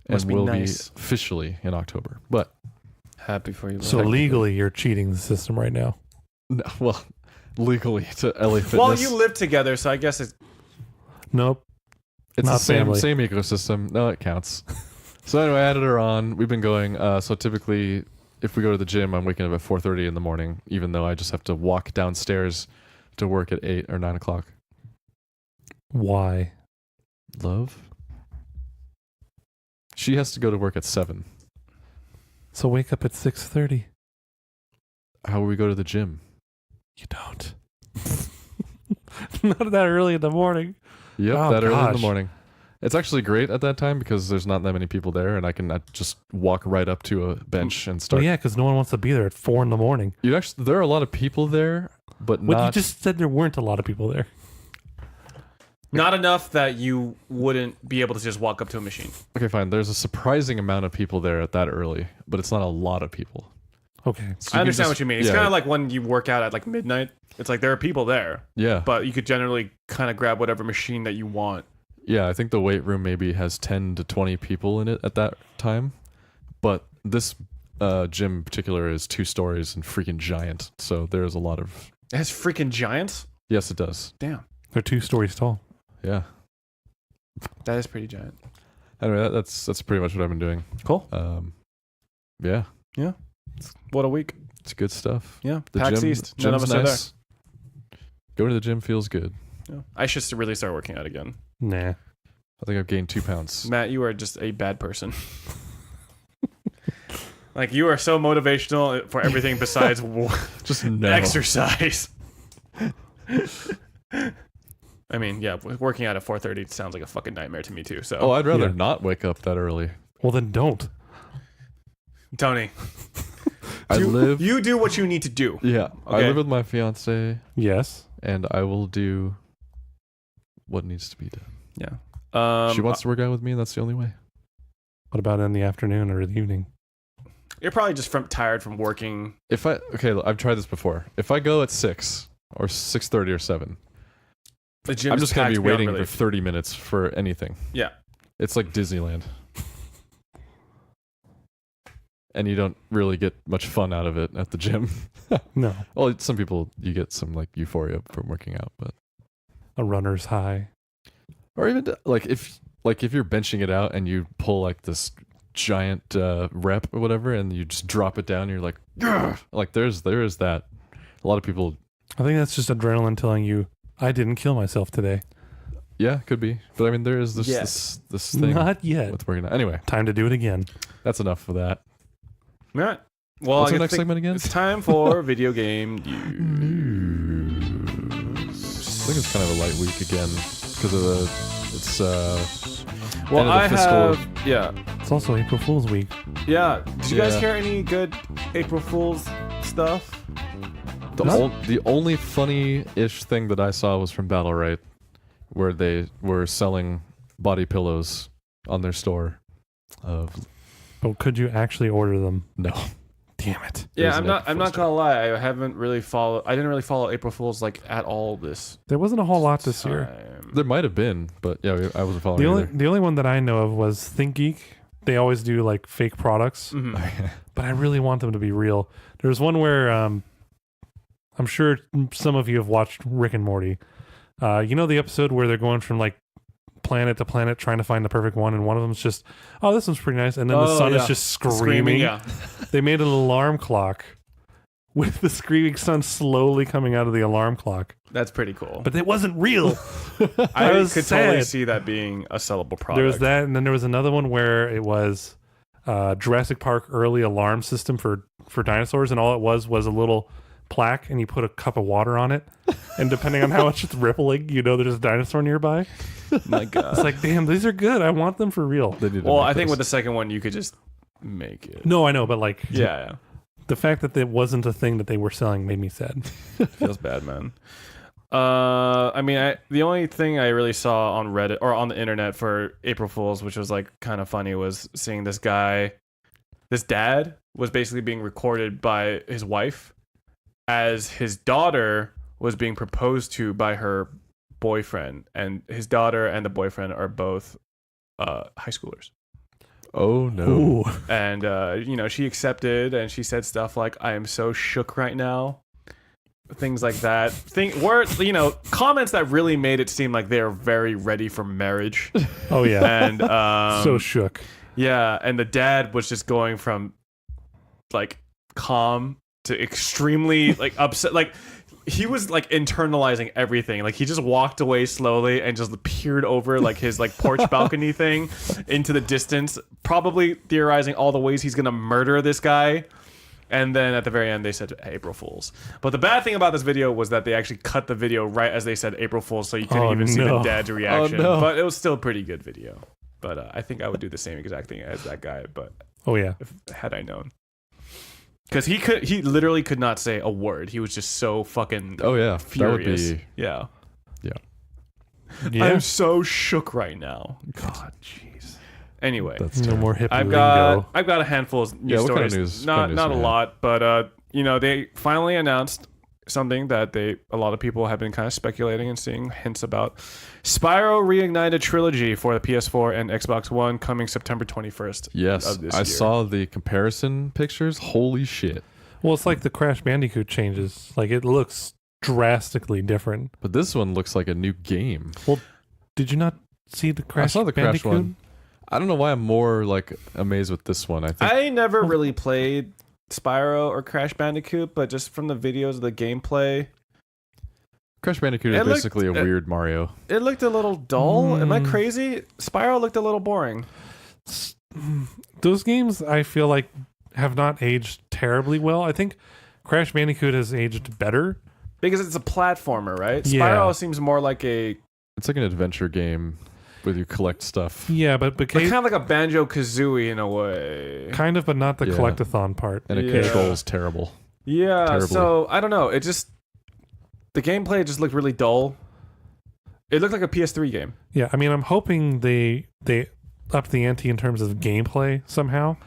Must and be will nice. be officially in October. But Happy for you. So bro. legally, you're cheating the system right now. no, well, legally to LA Fitness. Well, you live together, so I guess it's Nope. it's not the same family. same ecosystem. No, it counts. So anyway, I added her on. We've been going. So typically, if we go to the gym, I'm waking up at 4:30 in the morning, even though I just have to walk downstairs to work at 8 or 9 o'clock. Why? Love. She has to go to work at 7. So wake up at 6:30. How will we go to the gym? You don't. Not that early in the morning. Yep, Oh, that early in the gosh. morning. It's actually great at that time because there's not that many people there, and I can just walk right up to a bench and Well, start. yeah, because no one wants to be there at 4 in the morning. You actually, there are a lot of people there, but What, you not. just said there weren't a lot of people there. not enough that you wouldn't be able to just walk up to a machine. Okay, fine. There's a surprising amount of people there at that early, but it's not a lot of people. Okay. So I can understand just- what you mean. It's yeah, kind of like when you work out at like midnight. It's like there are people there, Yeah, but you could generally kind of grab whatever machine that you want. yeah. I think the weight room maybe has 10 to 20 people in it at that time, but this gym in particular is 2 stories and freaking giant. So there's a lot of. It has freaking giants. Yes, it does. Damn, They're 2 stories tall. Yeah. that is pretty giant. Anyway, that's pretty much what I've been doing. Cool. Yeah, What a week. it's good stuff. Yeah. The PAX gym, East. None of gym's us are nice. Going to the gym feels good. there. Yeah. I should really start working out again. Nah. I think I've gained 2 pounds. Matt, you are just a bad person. Like you are so motivational for everything besides Just no. exercise. I mean, yeah, working out at 4:30 sounds like a fucking nightmare to me too. So, Oh, I'd rather Yeah. not wake up that early. Well, then don't. Tony, you do what you need to do. Yeah, I Okay. live with my fiance, Yes. and I will do what needs to be done. Yeah. She wants to work out with me, and that's the only way. What about in the afternoon or the evening? You're probably just tired from working. I've tried this before. If I go at 6 or 6:30 or 7, The gym. I'm just gonna be waiting for 30 minutes for anything. Yeah. It's like Disneyland. And you don't really get much fun out of it at the gym. No. Well, some people, you get some like euphoria from working out, but A runner's high. or even like if you're benching it out and you pull like this giant rep or whatever, and you just drop it down, you're like, "Grr!" Like there is that. A lot of people, I think that's just adrenaline telling you, I didn't kill myself today. yeah, could be, but I mean there is this thing Not yet. with working out. Anyway, Time to do it again. that's enough for that. All right. Well, What's I our next think segment again? it's time for video game news. I think it's kind of a light week again because of Well, end of the I fiscal- have. Yeah. It's also April Fool's week. Yeah. Did you guys Yeah. hear any good April Fool's stuff? the only funny-ish thing that I saw was from Battle Right, where they were selling body pillows on their store. But could you actually order them? No, Damn it. Yeah, There's I'm an not. April I'm not Fool's gonna lie. I haven't really followed. I didn't really follow April Fool's like at all this There wasn't a whole lot this year. time. there might have been, but yeah, I wasn't following The only either. the only one that I know of was ThinkGeek. They always do like fake products, Mhm. but I really want them to be real. There's one where I'm sure some of you have watched Rick and Morty. You know the episode where they're going from like planet to planet trying to find the perfect one, and one of them's just, oh, this one's pretty nice, and then the Oh, sun yeah. is just screaming. Yeah. They made an alarm clock with the screaming sun slowly coming out of the alarm clock, That's pretty cool. but it wasn't real. I was could totally sad. see that being a sellable product. There was that, and then there was another one where it was Jurassic Park early alarm system for dinosaurs, and all it was a little plaque, and you put a cup of water on it, and depending on how much it's rippling, you know there's a dinosaur nearby. My God. It's like, damn, these are good. I want them for real. They need to Well, make I think those. with the second one, you could just make it. No, I know, but like, Yeah, the fact that it wasn't a thing that they were selling made me sad. feels bad, man. I mean, the only thing I really saw on Reddit or on the internet for April Fools, which was like kind of funny, was seeing this guy, this dad was basically being recorded by his wife as his daughter was being proposed to by her boyfriend, and his daughter and the boyfriend are both high schoolers. Oh no. Ooh. And she accepted, and she said stuff like, "I am so shook right now," things like that. Comments that really made it seem like they're very ready for marriage. Oh yeah. And So shook. yeah, and the dad was just going from like calm to extremely like upset. Like he was like internalizing everything. Like he just walked away slowly and just peered over like his like porch balcony thing into the distance, probably theorizing all the ways he's gonna murder this guy. And then at the very end, they said April Fools. But the bad thing about this video was that they actually cut the video right as they said April Fools, so you couldn't even see the dad's reaction. Oh, no. But it was still a pretty good video. But I think I would do the same exact thing as that guy. But Oh yeah. had I known, because he literally could not say a word. He was just so fucking Oh yeah. furious. That would be. Yeah. Yeah. I'm so shook right now. God, jeez. Anyway, That's No terrible. more hip I've lingo. got a handful of news Yeah, what kind of stories. news- Not kind of news not do a we lot, but they finally announced something that a lot of people have been kind of speculating and seeing hints about. Spyro Reignited Trilogy for the PS4 and Xbox One coming September 21st. Yes, of this I year. saw the comparison pictures. Holy shit! Well, it's like the Crash Bandicoot changes. Like it looks drastically different. But this one looks like a new game. Did you not see the Crash? I saw the Crash Bandicoot? one. I don't know why I'm more like amazed with this one. I think I never really played Spyro or Crash Bandicoot, but just from the videos of the gameplay, Crash Bandicoot It is looked- basically a weird Mario. it looked a little dull. Am I Mm. crazy? Spyro looked a little boring. Those games, I feel like, have not aged terribly well. I think Crash Bandicoot has aged better. Because it's a platformer, right? Yeah. Spyro seems more like It's like an adventure game where you collect stuff, Yeah, but kind of like a Banjo-Kazooie in a way. kind of, but not the Yeah. collectathon part. and it Yeah. controls terrible. Yeah, Terribly. so I don't know. The gameplay just looked really dull. It looked like a PS3 game. Yeah, I mean, I'm hoping they up the ante in terms of gameplay somehow.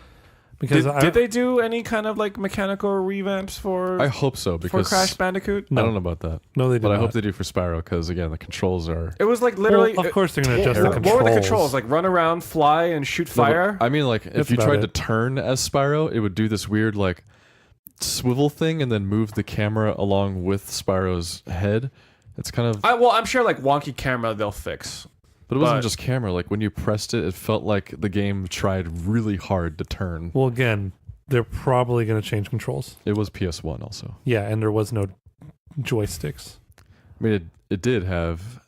Because Did they do any kind of like mechanical revamps for I hope so for because Crash Bandicoot? I don't know about that, No, they did but I not. hope they do for Spyro because again the controls are. It was like literally. Well, of course, they're going to adjust the terrible. controls. What were the controls? Like run around, fly, and shoot No, but fire? I mean, like That's if you about tried it. to turn as Spyro, it would do this weird like swivel thing and then move the camera along with Spyro's head. It's kind of, I'm sure like wonky camera they'll fix. but it wasn't but- just camera. Like when you pressed it, it felt like the game tried really hard to turn. Well, again, they're probably going to change controls. It was PS1 also. Yeah, and there was no joysticks. I mean, it did have.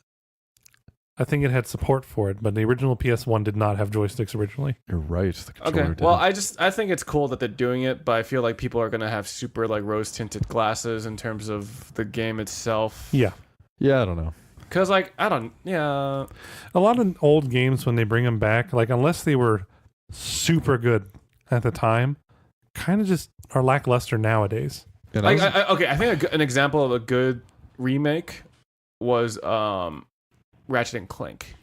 I think it had support for it, but the original PS1 did not have joysticks originally. You're right. The controller Okay. Well, didn't. I think it's cool that they're doing it, but I feel like people are gonna have super like rose tinted glasses in terms of the game itself. Yeah. Yeah, I don't know. Cause like I don't. Yeah. A lot of old games, when they bring them back, like unless they were super good at the time, kind of just are lackluster nowadays. And I was- I think an example of a good remake was Ratchet and Clank.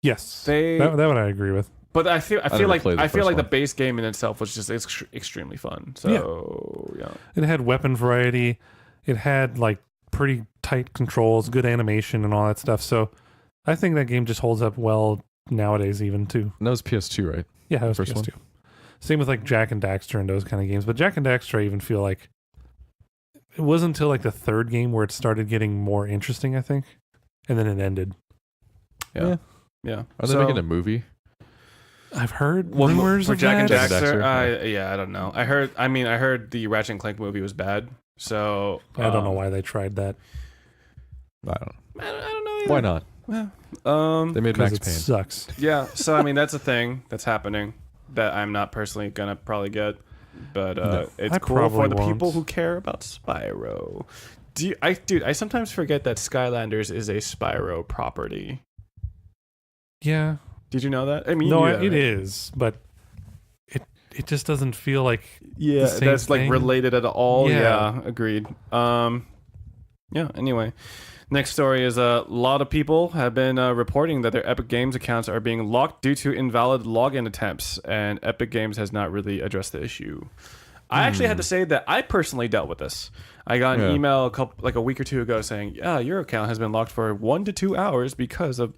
Yes. They, That one I agree with. but I feel never like played the the first one. base game in itself was just extremely fun. So yeah. It had weapon variety. It had like pretty tight controls, good animation, and all that stuff. So I think that game just holds up well nowadays, even too. and that was PS2, right? Yeah, that was First one? PS2. Same with like Jack and Daxter and those kind of games. But Jack and Daxter, I even feel like it wasn't until like the third game where it started getting more interesting, I think. And then it ended. Yeah. Yeah. Are they making a movie? I've heard Well, rumors for of Jack and that. Jack and Daxter? Daxter, I don't know. I heard the Ratchet and Clank movie was bad. So I don't know why they tried that. I don't know. I don't know. Either. Why not? They made Because Max it Payne. sucks. Yeah. So I mean, that's a thing that's happening that I'm not personally gonna probably get, but No. it's I cool for probably the people won't. who care about Spyro. I sometimes forget that Skylanders is a Spyro property. Yeah. Did you know that? I mean, No, you know it that. is, but it just doesn't feel like Yeah, the same that's like thing. related at all. Yeah. Yeah, agreed. Yeah. Anyway, next story is a lot of people have been reporting that their Epic Games accounts are being locked due to invalid login attempts, and Epic Games has not really addressed the issue. I actually had to say that I personally dealt with this. I got an email a week or two ago saying, "Yeah, your account has been locked for 1 to 2 hours because of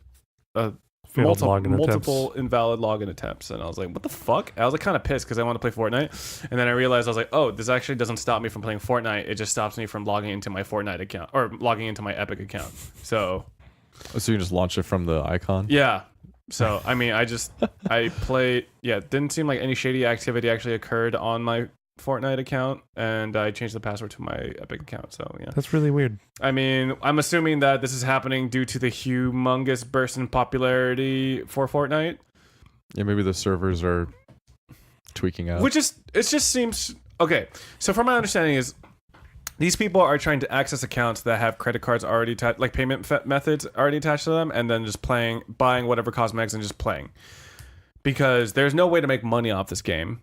multiple invalid login attempts." And I was like, "What the fuck?" I was like kind of pissed because I wanted to play Fortnite, and then I realized I was like, "Oh, this actually doesn't stop me from playing Fortnite. It just stops me from logging into my Fortnite account or logging into my Epic account." So you can just launch it from the icon? yeah. So I mean, I played. Yeah, it didn't seem like any shady activity actually occurred on my Fortnite account, and I changed the password to my Epic account. So yeah, that's really weird. I mean, I'm assuming that this is happening due to the humongous burst in popularity for Fortnite. Yeah, maybe the servers are tweaking out. It just seems okay. So from my understanding is these people are trying to access accounts that have credit cards already attached, like payment methods already attached to them, and then just buying whatever cosmetics and just playing. Because there's no way to make money off this game.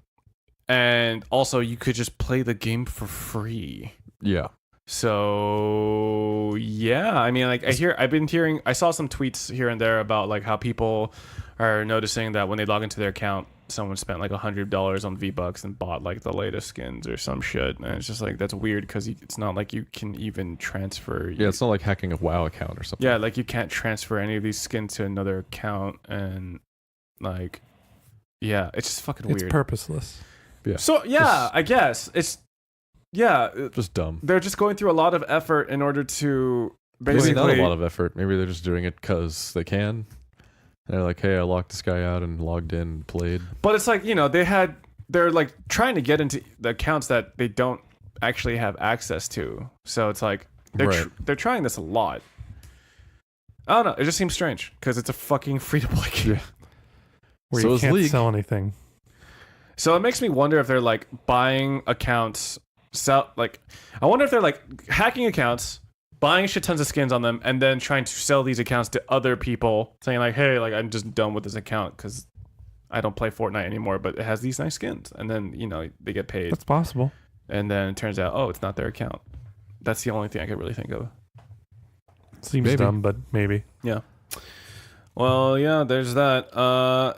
And also, you could just play the game for free. Yeah. So yeah, I mean, like I saw some tweets here and there about like how people are noticing that when they log into their account, someone spent like $100 on V-Bucks and bought like the latest skins or some shit, and it's just like that's weird because it's not like you can even transfer. Yeah, it's not like hacking a WoW account or something. Yeah, like you can't transfer any of these skins to another account, and like, yeah, it's just fucking weird. It's purposeless. Yeah. So yeah, I guess it's just dumb. They're just going through a lot of effort in order to basically Maybe not a lot of effort. Maybe they're just doing it because they can. And they're like, hey, I locked this guy out and logged in and played. But it's like, they're like trying to get into the accounts that they don't actually have access to. So it's like they're trying this a lot. I don't know. It just seems strange because it's a fucking free to play game. Yeah. Where you can't sell anything. So it makes me wonder if they're like buying accounts, I wonder if they're like hacking accounts, buying shit tons of skins on them, and then trying to sell these accounts to other people, saying like, hey, like I'm just done with this account because I don't play Fortnite anymore, but it has these nice skins, and then they get paid. That's possible. And then it turns out, oh, it's not their account. That's the only thing I could really think of. Seems dumb, but maybe. Yeah. Well, yeah, there's that.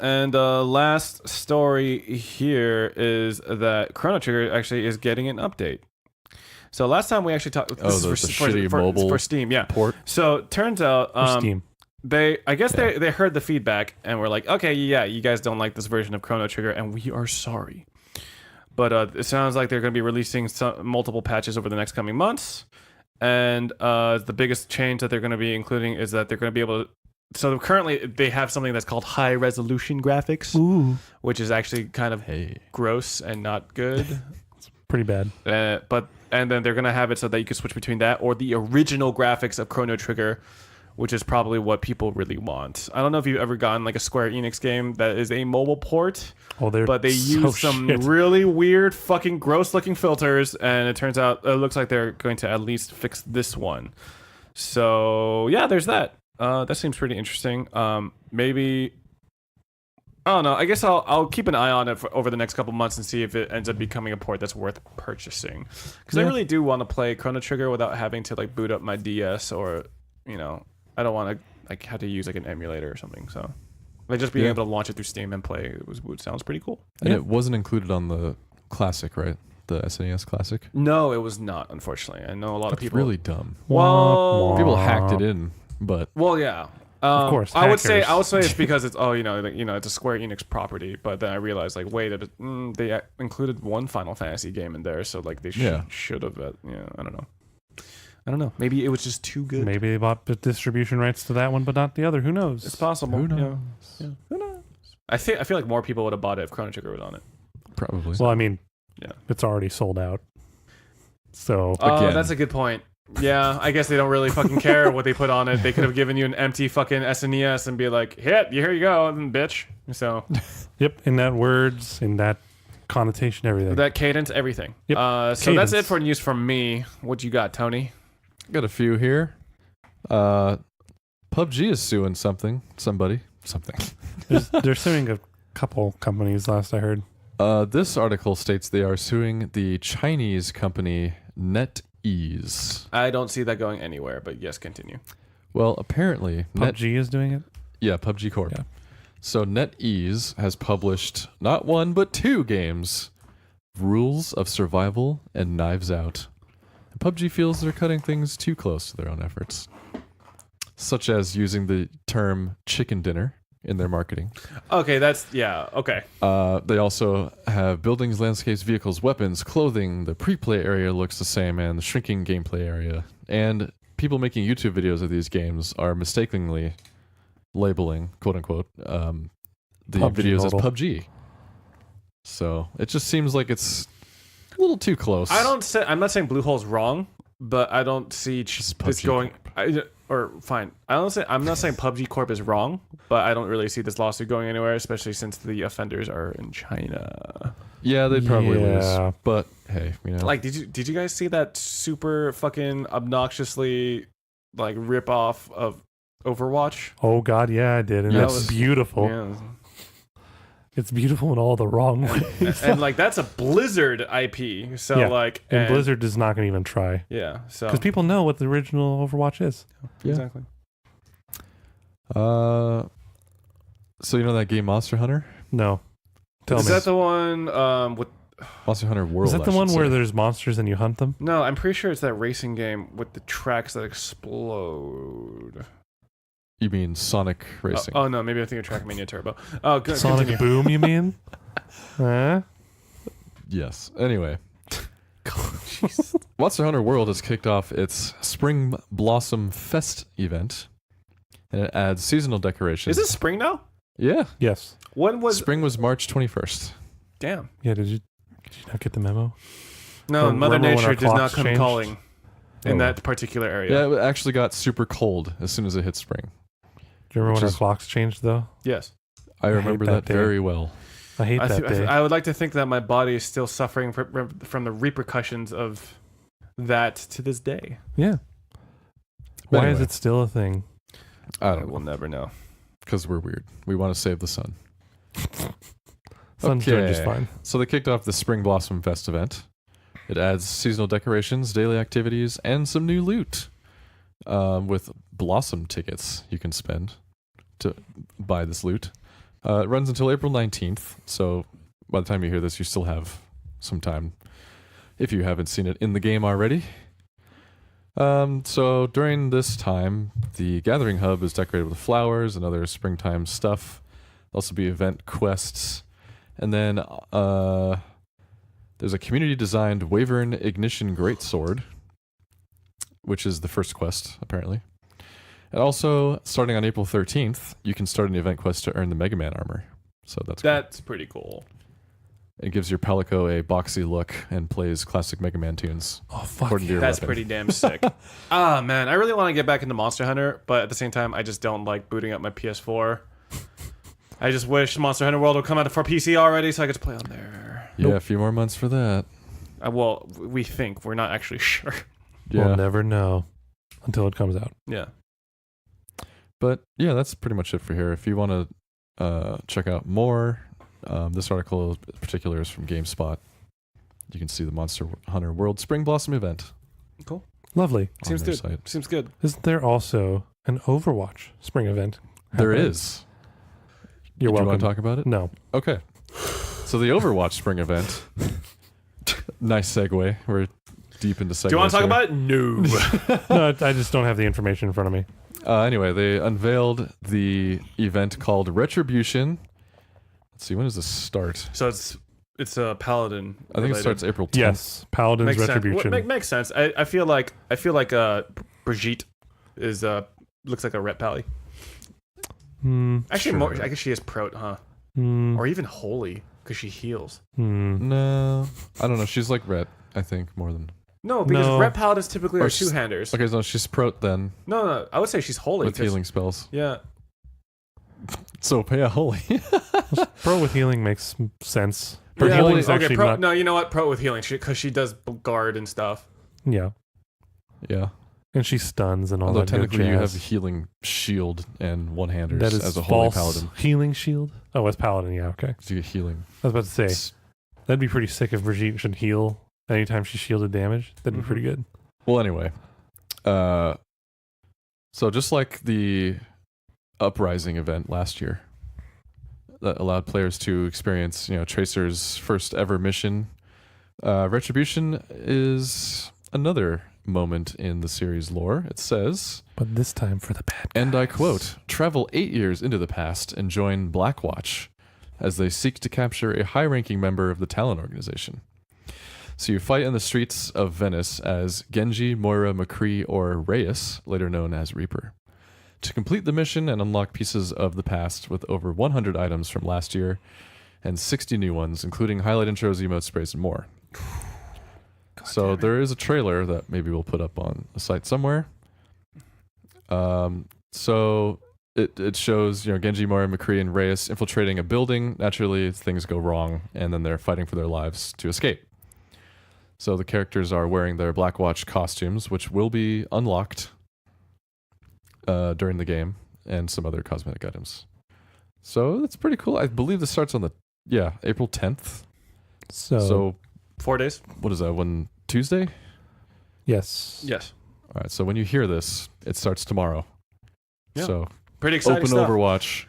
And last story here is that Chrono Trigger actually is getting an update. So last time we actually talked. This is for Steam, yeah. Port. So turns out, Steam. They heard the feedback and were like, okay, yeah, you guys don't like this version of Chrono Trigger, and we are sorry. But it sounds like they're going to be releasing multiple patches over the next coming months. And the biggest change that they're going to be including is that they're going to be able to. So currently they have something that's called high resolution graphics, which is actually kind of gross and not good. It's pretty bad. And then they're going to have it so that you can switch between that or the original graphics of Chrono Trigger, which is probably what people really want. I don't know if you've ever gotten like a Square Enix game that is a mobile port, but they use some really weird fucking gross looking filters, and it turns out it looks like they're going to at least fix this one. So yeah, there's that. That seems pretty interesting. Maybe I don't know. I guess I'll keep an eye on it over the next couple months and see if it ends up becoming a port that's worth purchasing. Because I really do want to play Chrono Trigger without having to like boot up my DS or I don't want to like have to use like an emulator or something. So like just being able to launch it through Steam and play it sounds pretty cool. And it wasn't included on the Classic, right? The SNES Classic. No, it was not. Unfortunately, I know a lot of people. Really dumb. Well, people hacked it in. But yeah, of course, I would say it's because it's it's a Square Enix property. But then I realized like wait, they included one Final Fantasy game in there, so like they should have. I don't know. Maybe it was just too good. Maybe they bought the distribution rights to that one, but not the other. Who knows? It's possible. Who knows? Yeah. Who knows? I feel like more people would have bought it if Chrono Trigger was on it. Probably. Well, I mean, it's already sold out. So that's a good point. Yeah, I guess they don't really fucking care what they put on it. They could have given you an empty fucking SNES and be like, here you go, bitch. So, yep, in that words, in that connotation, everything. That cadence, everything. Yep. So that's it for news from me. What you got, Tony? Got a few here. PUBG is suing something. They're suing a couple companies, last I heard. This article states they are suing the Chinese company NetEase. I don't see that going anywhere, but yes, continue. Well, apparently PUBG is doing it? Yeah, PUBG Corp. Yeah. So NetEase has published not one but two games rules of survival and Knives Out. PUBG feels they're cutting things too close to their own efforts, such as using the term chicken dinner in their marketing. Okay, okay. They also have buildings, landscapes, vehicles, weapons, clothing. The pre-play area looks the same, and the shrinking gameplay area. And people making YouTube videos of these games are mistakenly labeling, quote unquote, the PUBG videos model. as PUBG. So it just seems like it's a little too close. I'm not saying Bluehole's wrong, but I don't see Just this PUBG going. Corp. Fine. I'm not saying PUBG Corp is wrong, but I don't really see this lawsuit going anywhere, especially since the offenders are in China. Yeah, they'd probably Yeah. lose. But hey, you know, Like, did you guys see that super fucking obnoxiously like rip off of Overwatch? Oh God, yeah, I did, and Yes. that's beautiful. Yeah. It's beautiful in all the wrong ways. And like that's a Blizzard IP, so Yeah. like And Blizzard is not going to even try yeah, so because people know what the original Overwatch is. Yeah. exactly. so you know that game Monster Hunter? No, tell Is me. that the one with? Monster Hunter World. Is that the I should one where say. there's monsters and you hunt them? No, I'm pretty sure it's that racing game with the tracks that explode. You mean Sonic Racing? Oh no, maybe I'm thinking Trackmania Turbo. Oh, good. Sonic continue. Boom, you mean? Huh? Yes. Anyway. Monster Hunter World has kicked off its Spring Blossom Fest event, and it adds seasonal decorations. Is it spring now? Yeah. Yes. When was? Spring was March 21st. Damn. Yeah. Did you not get the memo? No, Mother Remember when Nature our does not clocks come changed? calling in Oh. that particular area. Yeah, it actually got super cold as soon as it hit spring. Do you remember Which when our is- clocks changed though? Yes. I hate remember that that day. very well. I hate that day. I would like to think that my body is still suffering from the repercussions of that to this day. Yeah. Why is Anyway. it still a thing? I I don't will know. never know. Because we're weird. We want to save the sun. Sun's doing just Okay. fine. So they kicked off the Spring Blossom Fest event. It adds seasonal decorations, daily activities, and some new loot. With Blossom tickets you can spend to buy this loot. It runs until April 19th. So by the time you hear this, you still have some time if you haven't seen it in the game already. So during this time, the Gathering Hub is decorated with flowers and other springtime stuff. There'll also be event quests. And then there's a community-designed Wyvern Ignition Greatsword, which is the first quest, apparently. And also, starting on April 13th, you can start an event quest to earn the Mega Man armor. So that's cool. That's pretty cool. It gives your Palico a boxy look and plays classic Mega Man tunes. Oh fuck. According to your That's weapon. pretty damn sick. Man, I really want to get back into Monster Hunter, but at the same time, I just don't like booting up my PS4. I just wish Monster Hunter World would come out for PC already so I could just play on there. Yeah, a few more months for that. Well, we think. We're not actually sure. Yeah. We'll never know until it comes out. Yeah. But yeah, that's pretty much it for here. If you want to check out more, this article in particular is from GameSpot. You can see the Monster Hunter World Spring Blossom event Cool. Lovely. on Seems their good. site. Seems good. Isn't there also an Overwatch spring event? There happening? is. You're Do you welcome. want to talk about it? No. Okay. So the Overwatch Spring event. Nice segue. We're deep into segues. Do you want to talk here. about it? No. No, I just don't have the information in front of me. Anyway, they unveiled the event called Retribution. Let's see, when does this start? So it's a paladin. I think it related. starts April 10th. Yes, Paladin's Makes Retribution. sense. Makes sense. I feel like Brigitte is looks like a ret pally. Actually, Sure. more. I guess she is prot, huh? Or even holy because she heals. No, I don't know. She's like Ret, I think, more than. No, because No. ret paladins typically Or are she's- two-handers. Okay, so she's Prot then, No, I would say she's holy. with 'cause- healing spells. Yeah. So, yeah, holy. Pro with healing makes sense. Her Yeah, healing is okay, actually pro, not. no, you know what? Pro with healing because she does guard and stuff. Yeah, Yeah. and she stuns and all Although that good technically you have jazz. healing shield and one-handers That is as a holy false paladin. healing shield. Oh, as paladin, yeah, okay. So you get healing. I was about to say that'd be pretty sick if Brigitte should heal anytime she shielded damage. That'd be pretty good. Well, anyway. So just like the Uprising event last year, that allowed players to experience, Tracer's first ever mission Retribution is another moment in the series lore. It says, But this time for the bad guys. and I quote, travel 8 years into the past and join Blackwatch as they seek to capture a high-ranking member of the Talon organization. So you fight in the streets of Venice as Genji, Moira, McCree, or Reyes, later known as Reaper. To complete the mission and unlock pieces of the past with over 100 items from last year and 60 new ones, including highlight intros, emote sprays, and more. So there is a trailer that maybe we'll put up on the site somewhere. So it shows, Genji, Moira, McCree, and Reyes infiltrating a building. Naturally, things go wrong, and then they're fighting for their lives to escape. So the characters are wearing their Blackwatch costumes, which will be unlocked during the game, and some other cosmetic items. So that's pretty cool. I believe this starts on April 10th. So 4 days. what is that, Tuesday? Yes. Yes. All right, so when you hear this, it starts tomorrow. Yeah. So Pretty exciting open stuff. Overwatch.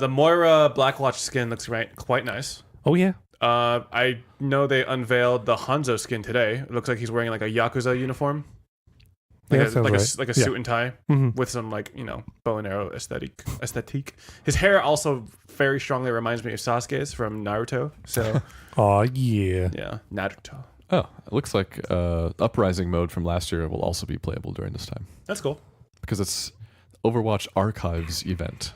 The Moira Blackwatch skin looks quite nice. Oh, yeah. I know they unveiled the Hanzo skin today. It looks like he's wearing like a Yakuza uniform. Yeah, Like that sounds right. like a Yeah. suit and tie Mhm. with some bow and arrow aesthetic. His hair also very strongly reminds me of Sasuke's from Naruto. So Oh, yeah. yeah, Naruto. Oh, it looks like Uprising mode from last year will also be playable during this time That's cool. because it's Overwatch Archives event.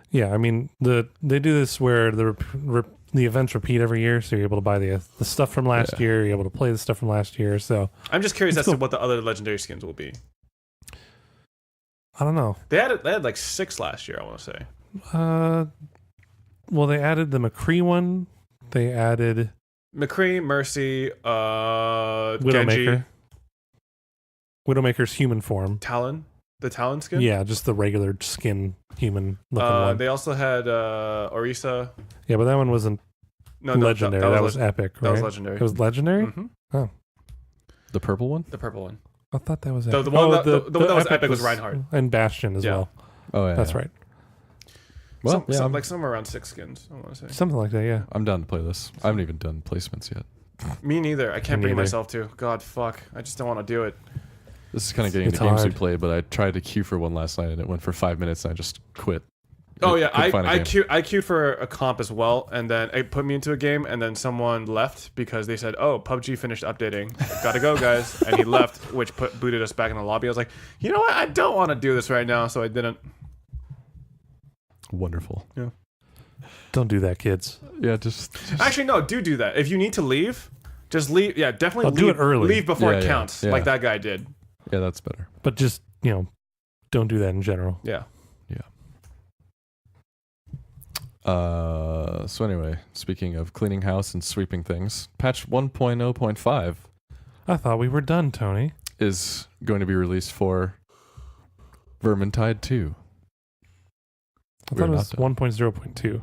Yeah, I mean, they do this where the events repeat every year, so you're able to buy the stuff from last year, you're able to play the stuff from last year, so... I'm just curious It's as to cool. what the other legendary skins will be. I don't know. They had like 6 last year, I want to say. Well, they added the McCree one, they added... McCree, Mercy, Genji, Widowmaker. Widowmaker's human form. Talon. The Talon skin? Yeah, just the regular skin human looking one. They also had Orisa. Yeah, but that one wasn't No, legendary. That was epic, right? That was legendary. It was legendary? Mm-hmm. The purple one? The purple one. I thought that was The epic. one that was epic was Reinhardt. And Bastion as Yeah. well. Oh, yeah. That's right. Well, like somewhere around 6 skins, I want to say. Something like that, yeah. I'm down to play this. I haven't even done placements yet. Me neither. I can't Me bring neither. myself to. God, fuck. I just don't want to do it. This is kind of getting It's into games we hard. play, but I tried to queue for one last night and it went for 5 minutes and I just quit. Oh yeah, Couldn't find a game. I queued for a comp as well, and then it put me into a game, and then someone left because they said, "Oh, PUBG finished updating. Gotta go, guys," and he left, which booted us back in the lobby. I was like, you know what? I don't want to do this right now, so I didn't. Wonderful. Don't do that, kids. Yeah, just Actually, no, do that. If you need to leave, just leave. Yeah, definitely I'll leave, do it early. Leave before Yeah, it yeah, counts, yeah. like that guy did. yeah, that's better. But just, don't do that in general. Yeah. So anyway, speaking of cleaning house and sweeping things, patch 1.0.5 I thought we were done, Tony. is going to be released for Vermintide 2. I We're thought it was not done. 1.0.2.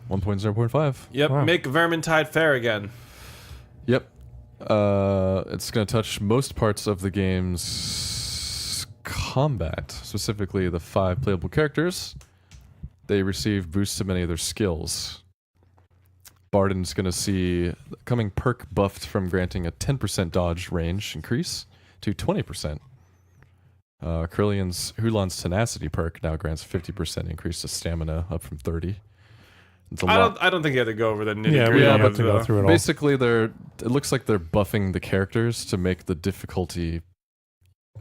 1.0.5. Yep. Wow. Make Vermintide fair again. Yep. It's going to touch most parts of the game's combat, specifically the 5 playable characters. They receive boosts to many of their skills. Barden's going to see coming perk buffed from granting a 10% dodge range increase to 20%. Krillion's Hulan's Tenacity perk now grants 50% increase to stamina, up from 30. It's a lot. I don't think you have to go over the nitty Yeah, we gritty don't have of to go the. through it all. Basically, it looks like they're buffing the characters to make the difficulty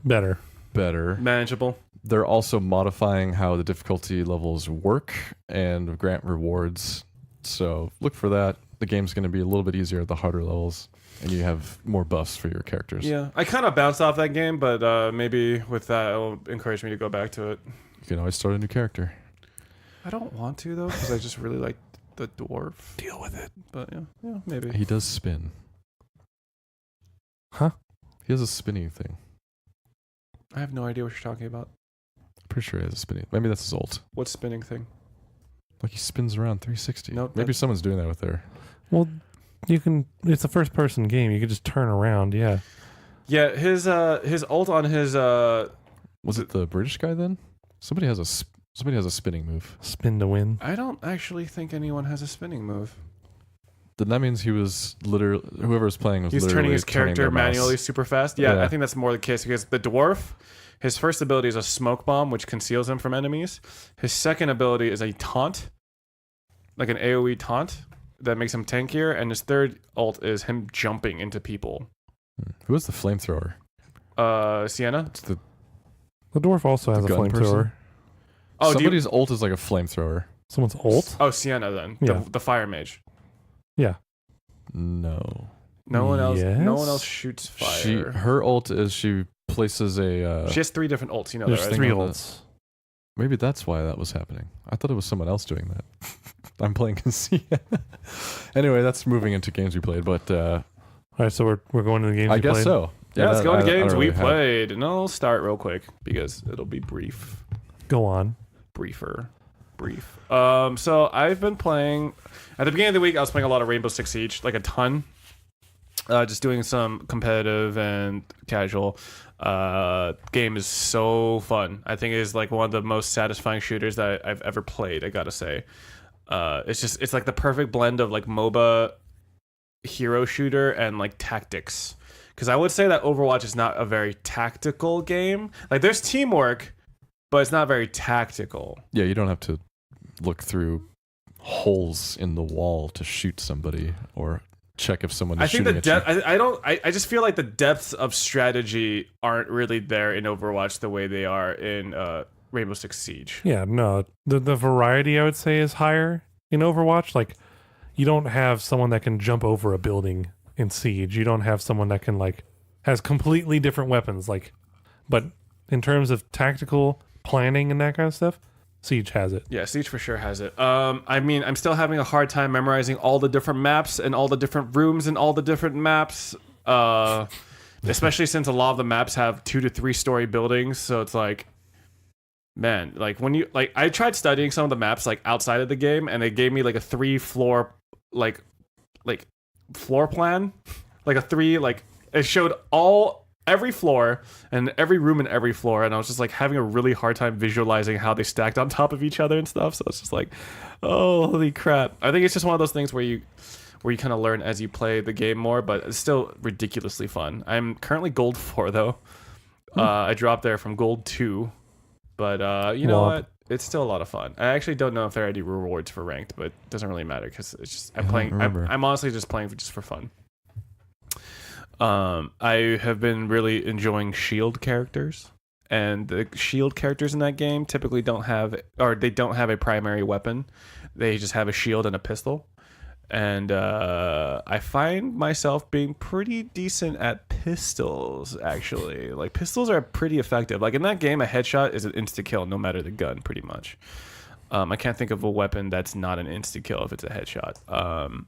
Better. better. Manageable. They're also modifying how the difficulty levels work and grant rewards. So look for that. The game's going to be a little bit easier at the harder levels, and you have more buffs for your characters. Yeah, I kind of bounced off that game, but maybe with that, it'll encourage me to go back to it. You can always start a new character. I don't want to though, because I just really like the dwarf. Deal with it. But yeah, maybe. He does spin. Huh? He has a spinning thing. I have no idea what you're talking about. Pretty sure he has a spinning. Maybe that's his ult. What spinning thing? Like he spins around 360. Nope, Maybe that's- someone's doing that with their. Well, you can... It's a first-person game. You can just turn around, yeah. Yeah, his ult on his Was it the British guy then? Somebody has a spinning move. Spin to win. I don't actually think anyone has a spinning move. then that means he was literally whoever was playing was He's literally turning his character their mouse. manually super fast. Yeah, Yeah. I think that's more the case because the dwarf, his first ability is a smoke bomb, which conceals him from enemies. His second ability is a taunt, like an AoE taunt that makes him tankier, and his third ult is him jumping into people. Who was the flamethrower? Sienna. It's the The dwarf also has a gun flamethrower. person? Oh, somebody's ult is like a flamethrower. Someone's ult? Oh, Sienna then. Yeah. The fire mage. Yeah. No. No one else. No one Yes? else shoots fire. Her ult is she places a. She has 3 different ults. You know There's that, right? 3 on the- ults. Maybe that's why that was happening. I thought it was someone else doing that. I'm playing Sienna. Anyway, that's moving into games we played, but All right, so we're going to the games I we guess played? so. Yeah, let's that- go into I don't games we really have- played, and I'll start real quick because it'll be brief. Go on. Brief. So I've been playing. At the beginning of the week, I was playing a lot of Rainbow Six Siege, like a ton. Just doing some competitive and casual. Game is so fun. I think it is like one of the most satisfying shooters that I've ever played. I gotta say, it's like the perfect blend of like MOBA, hero shooter, and like tactics. Because I would say that Overwatch is not a very tactical game. Like there's teamwork, but it's not very tactical. Yeah, you don't have to look through holes in the wall to shoot somebody or check if someone is I think shooting the at you. depth. I just feel like the depths of strategy aren't really there in Overwatch the way they are in Rainbow Six Siege. Yeah, no. The variety, I would say, is higher in Overwatch. Like, you don't have someone that can jump over a building in Siege. You don't have someone that can, like, has completely different weapons. Like, but in terms of tactical planning and that kind of stuff, Siege has it. Yeah, Siege for sure has it. I mean, I'm still having a hard time memorizing all the different maps and all the different rooms and all the different maps. Especially since a lot of the maps have 2 to 3 story buildings, so it's like, man, like when you like, I tried studying some of the maps like outside of the game, and they gave me like a 3 floor like floor plan, like a 3 like it showed every floor and every room in every floor, and I was just like having a really hard time visualizing how they stacked on top of each other and stuff. So it's just like, oh, holy crap. I think it's just one of those things where you kind of learn as you play the game more, but it's still ridiculously fun. I'm currently gold 4 though. I dropped there from gold 2, but you know what? It's still a lot of fun. I actually don't know if there are any rewards for ranked, but it doesn't really matter because it's just I'm honestly just playing just for fun. I have been really enjoying shield characters, and the shield characters in that game typically don't have a primary weapon. They just have a shield and a pistol. And I find myself being pretty decent at pistols, actually. Like, pistols are pretty effective. Like, in that game, a headshot is an insta-kill, no matter the gun, pretty much. I can't think of a weapon that's not an insta-kill if it's a headshot.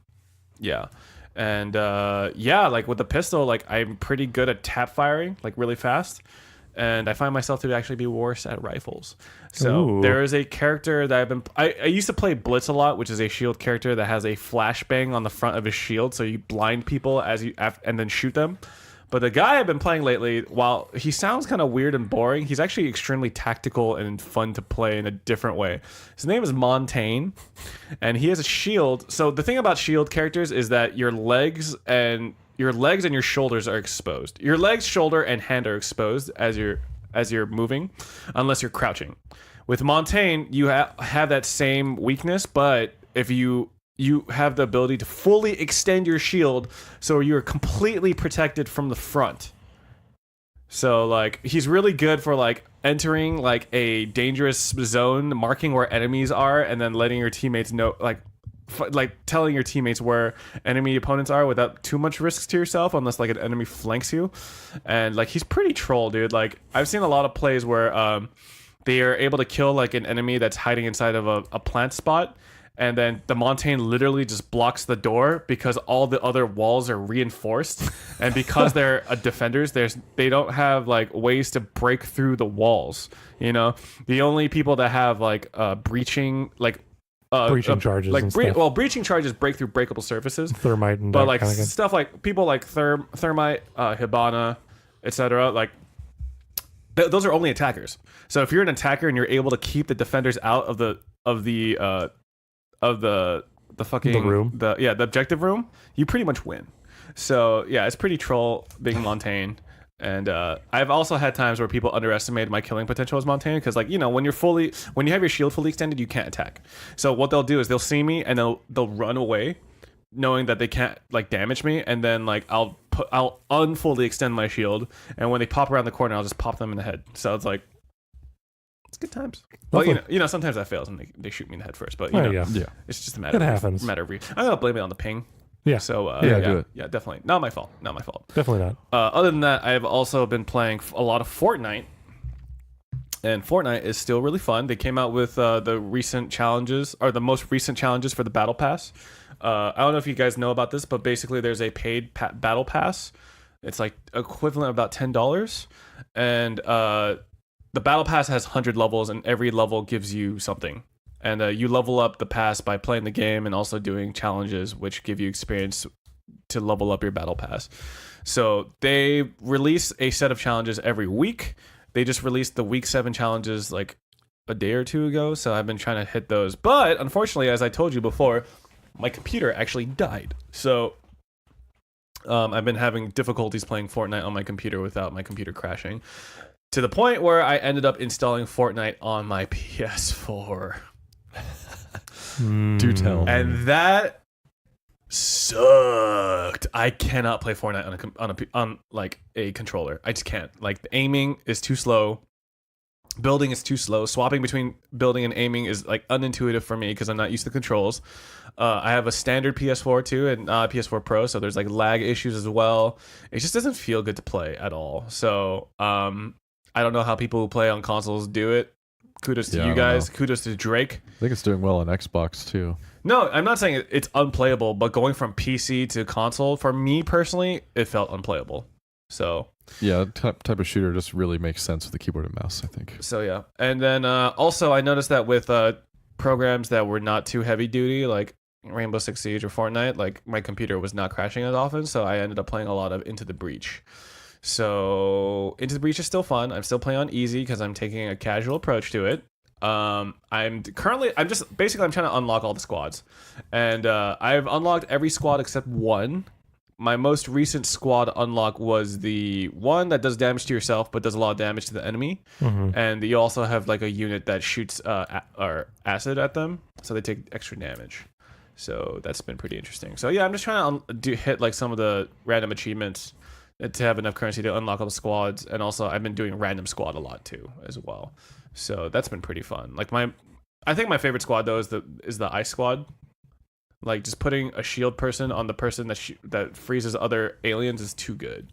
Yeah. And, like, with the pistol, like, I'm pretty good at tap firing, like, really fast. And I find myself to actually be worse at rifles. So Ooh. there is a character that I used to play Blitz a lot, which is a shield character that has a flashbang on the front of his shield, so you blind people and then shoot them. But the guy I've been playing lately, while he sounds kind of weird and boring, he's actually extremely tactical and fun to play in a different way. His name is Montaigne, and he has a shield. So the thing about shield characters is that your legs and your shoulders are exposed. Your legs, shoulder, and hand are exposed as you're moving, unless you're crouching. With Montaigne, you have that same weakness, but if you have the ability to fully extend your shield, so you're completely protected from the front. So like he's really good for like entering like a dangerous zone, marking where enemies are, and then letting your teammates know like telling your teammates where enemy opponents are without too much risks to yourself, unless like an enemy flanks you. And like he's pretty troll, dude. Like I've seen a lot of plays where they are able to kill like an enemy that's hiding inside of a plant spot, and then the Montaigne literally just blocks the door because all the other walls are reinforced, and because they're defenders, they don't have like ways to break through the walls. You know, the only people that have like breaching like breaching charges like and stuff. breaching charges break through breakable surfaces, Thermite and but that like kind of good. stuff like people like thermite, Hibana, etc. Like those are only attackers. So if you're an attacker and you're able to keep the defenders out of the fucking the objective room, you pretty much win. So yeah, it's pretty troll being Montaigne. And I've also had times where people underestimated my killing potential as Montaigne because, like, you know, when you have your shield fully extended, you can't attack. So what they'll do is they'll see me and they'll run away, knowing that they can't like damage me, and then like I'll unfully extend my shield, and when they pop around the corner, I'll just pop them in the head. So it's like it's good times. Well, you know, sometimes that fails and they shoot me in the head first, but you know, yeah, it's just a matter. It happens. Matter of I'm gonna blame it on the ping. Yeah. So do it. Yeah, definitely not my fault. Definitely not. Other than that, I've also been playing a lot of Fortnite, and Fortnite is still really fun. They came out with the recent challenges, or the most recent challenges for the Battle Pass. I don't know if you guys know about this, but basically there's a paid Battle Pass. It's like equivalent of about $10, and the Battle Pass has 100 levels, and every level gives you something. And you level up the pass by playing the game and also doing challenges, which give you experience to level up your battle pass. So they release a set of challenges every week. They just released the week 7 challenges like a day or two ago. So I've been trying to hit those. But unfortunately, as I told you before, my computer actually died. So I've been having difficulties playing Fortnite on my computer without my computer crashing. To the point where I ended up installing Fortnite on my PS4. Do tell. And that sucked. I cannot play Fortnite on like a controller. I just can't. Like, the aiming is too slow. Building is too slow. Swapping between building and aiming is like unintuitive for me because I'm not used to controls. I have a standard PS4 too and PS4 Pro, so there's like lag issues as well. It just doesn't feel good to play at all. So I don't know how people who play on consoles do it. Kudos to you guys. Kudos to Drake. I think it's doing well on Xbox too. No, I'm not saying it's unplayable, but going from PC to console, for me personally, it felt unplayable. So yeah, type of shooter just really makes sense with the keyboard and mouse, I think. So yeah, and then also I noticed that with programs that were not too heavy duty, like Rainbow Six Siege or Fortnite, like my computer was not crashing as often, so I ended up playing a lot of Into the Breach. So Into the Breach is still fun. I'm still playing on easy because I'm taking a casual approach to it. I'm trying to unlock all the squads, and I've unlocked every squad except one. My most recent squad unlock was the one that does damage to yourself but does a lot of damage to the enemy, and you also have like a unit that shoots or acid at them, so they take extra damage. So that's been pretty interesting. So yeah, I'm just trying to hit like some of the random achievements to have enough currency to unlock all the squads, and also I've been doing random squad a lot too as well. So that's been pretty fun. Like I think my favorite squad though is the ice squad. Like just putting a shield person on the person that freezes other aliens is too good.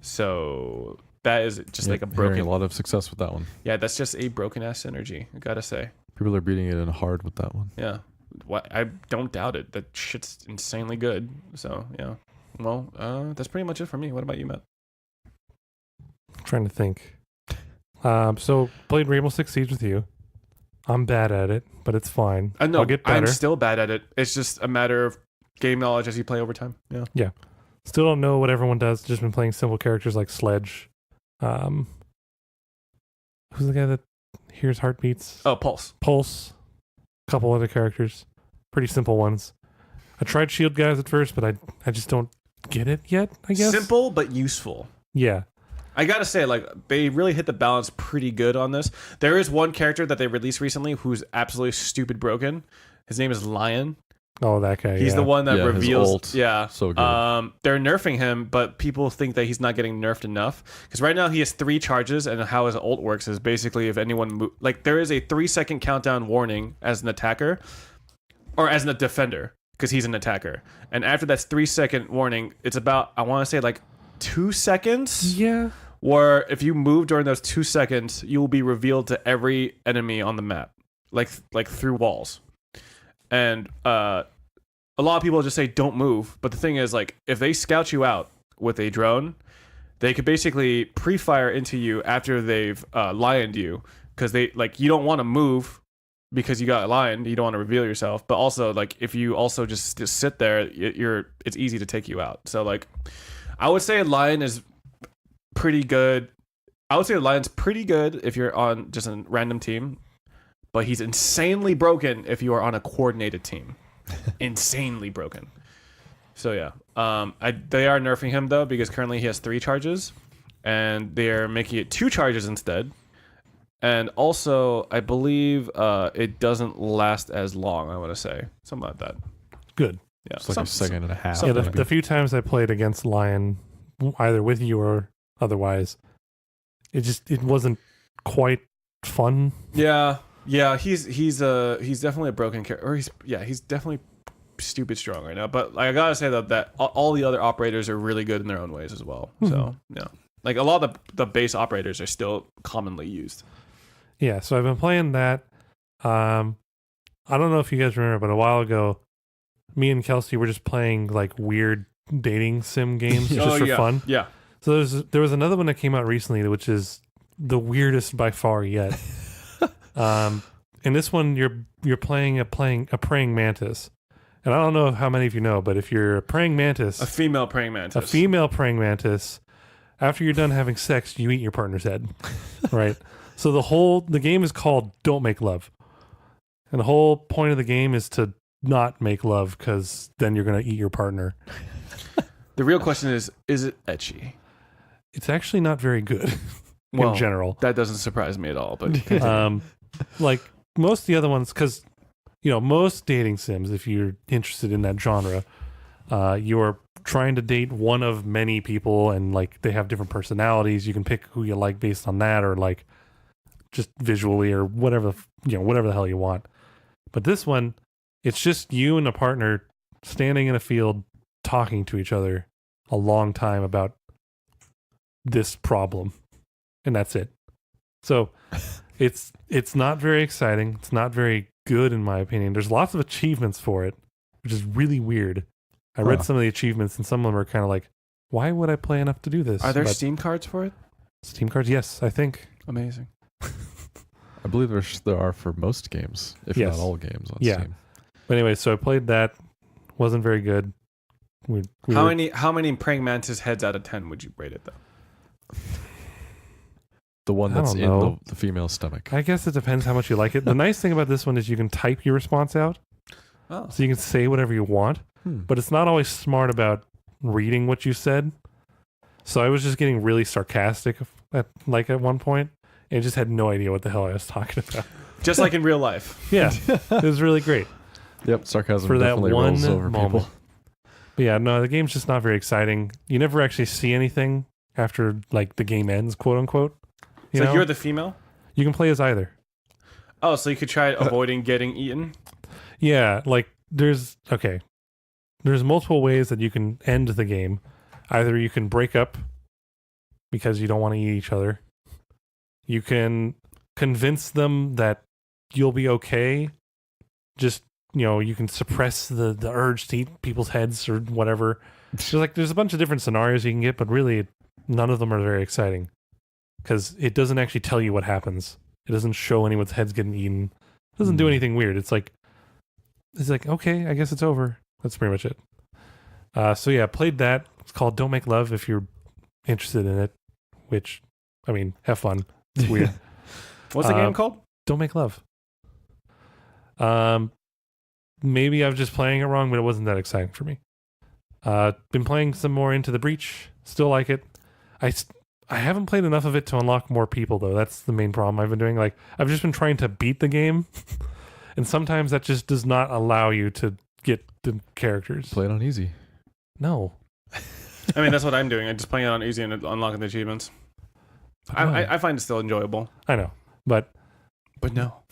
So that is just like a broken. A lot of success with that one. Yeah, that's just a broken ass synergy. I gotta say. People are beating it in hard with that one. Yeah, I don't doubt it. That shit's insanely good. So yeah. Well, that's pretty much it for me. What about you, Matt? I'm trying to think. So played Rainbow Six Siege with you. I'm bad at it, but it's fine. No, I'll get better. I'm still bad at it. It's just a matter of game knowledge as you play over time. Yeah. Yeah. Still don't know what everyone does. Just been playing simple characters like Sledge. Who's the guy that hears heartbeats? Oh, Pulse. Pulse. A couple other characters. Pretty simple ones. I tried shield guys at first, but I just don't get it yet, I guess. Simple but useful. Yeah. I gotta say, like, they really hit the balance pretty good on this. There is one character that they released recently who's absolutely stupid broken. His name is Lion. Oh, that guy. He's the one that reveals. His ult. Yeah. So good. They're nerfing him, but people think that he's not getting nerfed enough. Because right now he has 3 charges, and how his ult works is basically if anyone there is a 3-second countdown warning as an attacker, or as a defender, because he's an attacker. And after that 3-second warning, it's about, I want to say, like 2 seconds. Yeah. Where if you move during those 2 seconds, you will be revealed to every enemy on the map, like through walls. And a lot of people just say don't move, but the thing is, like, if they scout you out with a drone, they could basically pre-fire into you after they've lioned you, because you don't want to move because you got lioned, you don't want to reveal yourself, but also like if you also just sit there, it's easy to take you out. So like, I would say Lion is pretty good. I would say Lion's pretty good if you're on just a random team, but he's insanely broken if you are on a coordinated team. insanely broken. So yeah, they are nerfing him though because currently he has 3 charges, and they're making it 2 charges instead. And also, I believe it doesn't last as long. I want to say something like that. Good. Yeah, It's like a second and a half. Yeah, Something the few times I played against Lion, either with you or otherwise, it wasn't quite fun. Yeah, he's definitely a broken character. Or he's definitely stupid strong right now. But like, I gotta say that all the other operators are really good in their own ways as well. So yeah, like a lot of the base operators are still commonly used. Yeah, so I've been playing that. I don't know if you guys remember, but a while ago, me and Kelsey were just playing like weird dating sim games just for fun. Yeah. So there was another one that came out recently, which is the weirdest by far yet. In this one, you're playing a praying mantis, and I don't know how many of you know, but if you're a praying mantis, A female praying mantis, after you're done having sex, you eat your partner's head, right? So the game is called Don't Make Love. And the whole point of the game is to not make love because then you're going to eat your partner. The real question is it etchy? It's actually not very good Well, in general. That doesn't surprise me at all. But Like most of the other ones, because, most dating sims, if you're interested in that genre, you're trying to date one of many people and like they have different personalities. You can pick who you like based on that or like just visually or whatever the hell you want. But this one, it's just you and a partner standing in a field talking to each other a long time about this problem, and that's it. So it's not very exciting. It's not very good in my opinion. There's lots of achievements for it, which is really weird. I read some of the achievements, and some of them are kind of like, why would I play enough to do this? are there Steam cards for it? Steam cards? Yes, I think. Amazing. I believe there are for most games, if Yes. not all games on Yeah. Steam. But anyway, so I played that. Wasn't very good. How many praying mantis heads out of 10 would you rate it though? The one I that's don't in know. the female stomach. I guess it depends how much you like it. The nice thing about this one is you can type your response out. Oh. So you can say whatever you want, but it's not always smart about reading what you said. So I was just getting really sarcastic at one point and just had no idea what the hell I was talking about. Just like in real life. Yeah, it was really great. Yep, sarcasm For that definitely one rolls over moment. people. But yeah, no, the game's just not very exciting. You never actually see anything after like the game ends, quote unquote. So you're the female? You can play as either. Oh, so you could try avoiding getting eaten? Yeah, like there's multiple ways that you can end the game. Either you can break up because you don't want to eat each other. You can convince them that you'll be okay. Just, you can suppress the urge to eat people's heads or whatever. There's a bunch of different scenarios you can get, but really none of them are very exciting because it doesn't actually tell you what happens. It doesn't show anyone's heads getting eaten. It doesn't do anything weird. It's like, okay, I guess it's over. That's pretty much it. So yeah, played that. It's called Don't Make Love if you're interested in it, which, I mean, have fun. It's weird. What's the game called? Don't Make Love. Maybe I'm just playing it wrong, but it wasn't that exciting for me. Been playing some more Into the Breach. Still like it. I haven't played enough of it to unlock more people, though. That's the main problem I've been doing. Like, I've just been trying to beat the game, and sometimes that just does not allow you to get the characters. Play it on easy. No. I mean, that's what I'm doing. I'm just playing it on easy and unlocking the achievements. I find it still enjoyable. I know, but no.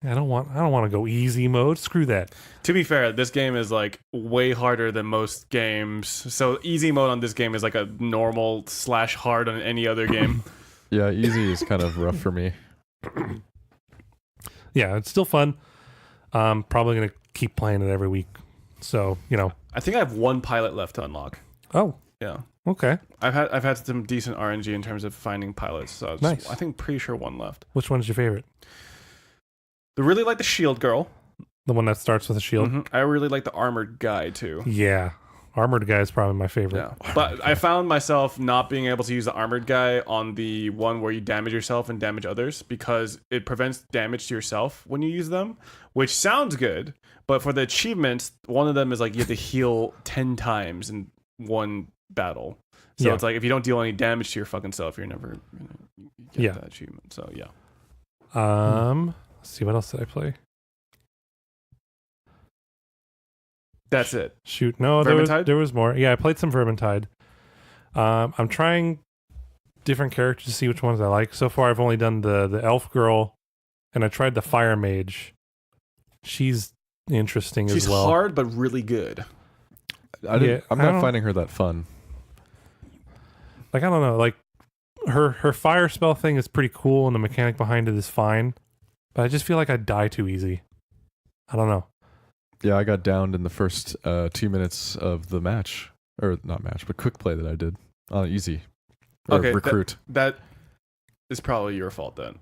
I don't want to go easy mode. Screw that. To be fair, this game is like way harder than most games. So easy mode on this game is like a normal / hard on any other game. Yeah, easy is kind of rough for me. Yeah, it's still fun. Probably gonna keep playing it every week. So I think I have one pilot left to unlock. Oh, Yeah. okay. I've had some decent RNG in terms of finding pilots. So Nice. I think pretty sure one left. Which one's your favorite? I really like the shield girl. The one that starts with a shield. I really like the armored guy too. Yeah, Armored guy is probably my favorite. Yeah, but I found myself not being able to use the armored guy on the one where you damage yourself and damage others because it prevents damage to yourself when you use them, which sounds good. But for the achievements, one of them is like you have to heal 10 times in one battle. So it's like if you don't deal any damage to your fucking self, you're never gonna get that achievement. So yeah. Let's see, what else did I play? That's it. Shoot, no, there was more. Yeah, I played some Vermintide. I'm trying different characters to see which ones I like. So far, I've only done the elf girl, and I tried the fire mage. She's interesting as well. She's hard, but really good. I'm not finding her that fun. Like, I don't know. Like, her fire spell thing is pretty cool, and the mechanic behind it is fine. But I just feel like I die too easy. I don't know. Yeah, I got downed in the first 2 minutes of the match. Or not match, but quick play that I did. Easy. Okay, recruit. That is probably your fault then.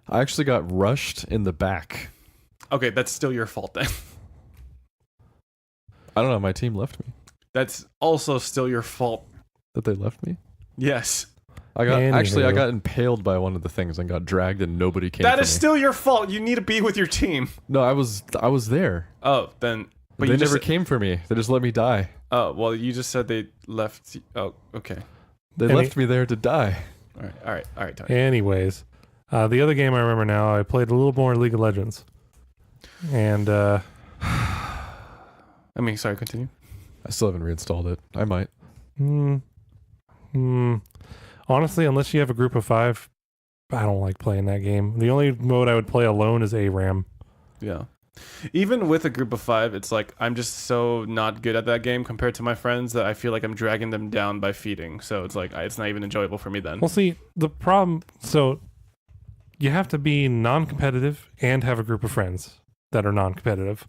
I actually got rushed in the back. Okay, that's still your fault then. I don't know, my team left me. That's also still your fault. That they left me? Yes. I got impaled by one of the things and got dragged and nobody came That for is me. still your fault. You need to be with your team. No, I was there. Oh, then But they never came for me. They just let me die. Oh, well, you just said they left. Oh, okay. They left me there to die. All right. Tony. Anyways, the other game I remember now, I played a little more League of Legends. And, sorry, continue. I still haven't reinstalled it. I might. Honestly, unless you have a group of 5, I don't like playing that game. The only mode I would play alone is ARAM. Yeah. Even with a group of 5, it's like I'm just so not good at that game compared to my friends that I feel like I'm dragging them down by feeding. So it's like it's not even enjoyable for me then. Well, see, the problem... So, you have to be non-competitive and have a group of friends that are non-competitive.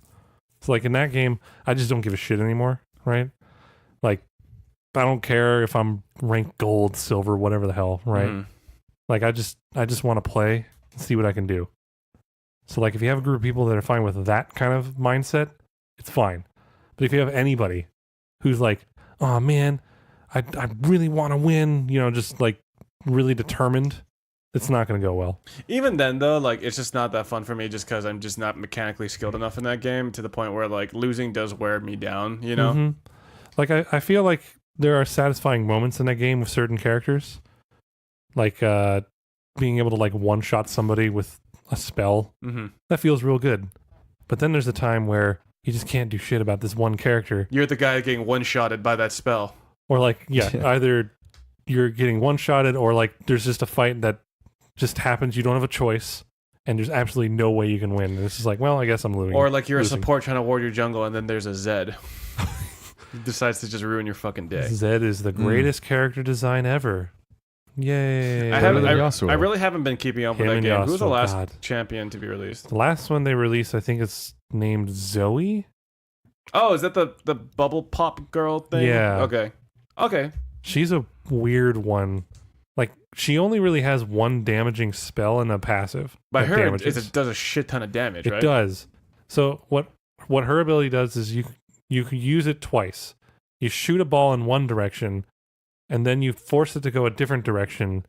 So, like, in that game, I just don't give a shit anymore, right? Like, I don't care if I'm ranked gold, silver, whatever the hell, right? Mm. Like, I just want to play and see what I can do. So, like, if you have a group of people that are fine with that kind of mindset, it's fine. But if you have anybody who's like, oh, man, I really want to win, just, like, really determined, it's not going to go well. Even then, though, like, it's just not that fun for me just because I'm just not mechanically skilled enough in that game to the point where, like, losing does wear me down, you know? Mm-hmm. Like, I feel like there are satisfying moments in that game with certain characters. Like, being able to, like, one-shot somebody with a spell. Mm-hmm. That feels real good. But then there's a time where you just can't do shit about this one character. You're the guy getting one-shotted by that spell. Or, like, either you're getting one-shotted or, like, there's just a fight that just happens. You don't have a choice. And there's absolutely no way you can win. And it's just like, well, I guess I'm losing. Or, like, you're a support trying to ward your jungle and then there's a Zed. He decides to just ruin your fucking day. Zed is the greatest character design ever. Yay. I really haven't been keeping up with that game. Who's the last champion to be released? The last one they released, I think it's named Zoe. Oh, is that the bubble pop girl thing? Yeah. Okay. She's a weird one. Like, she only really has one damaging spell and a passive. But I heard it does a shit ton of damage, right? It does. So what her ability does is you can use it twice. You shoot a ball in one direction, and then you force it to go a different direction,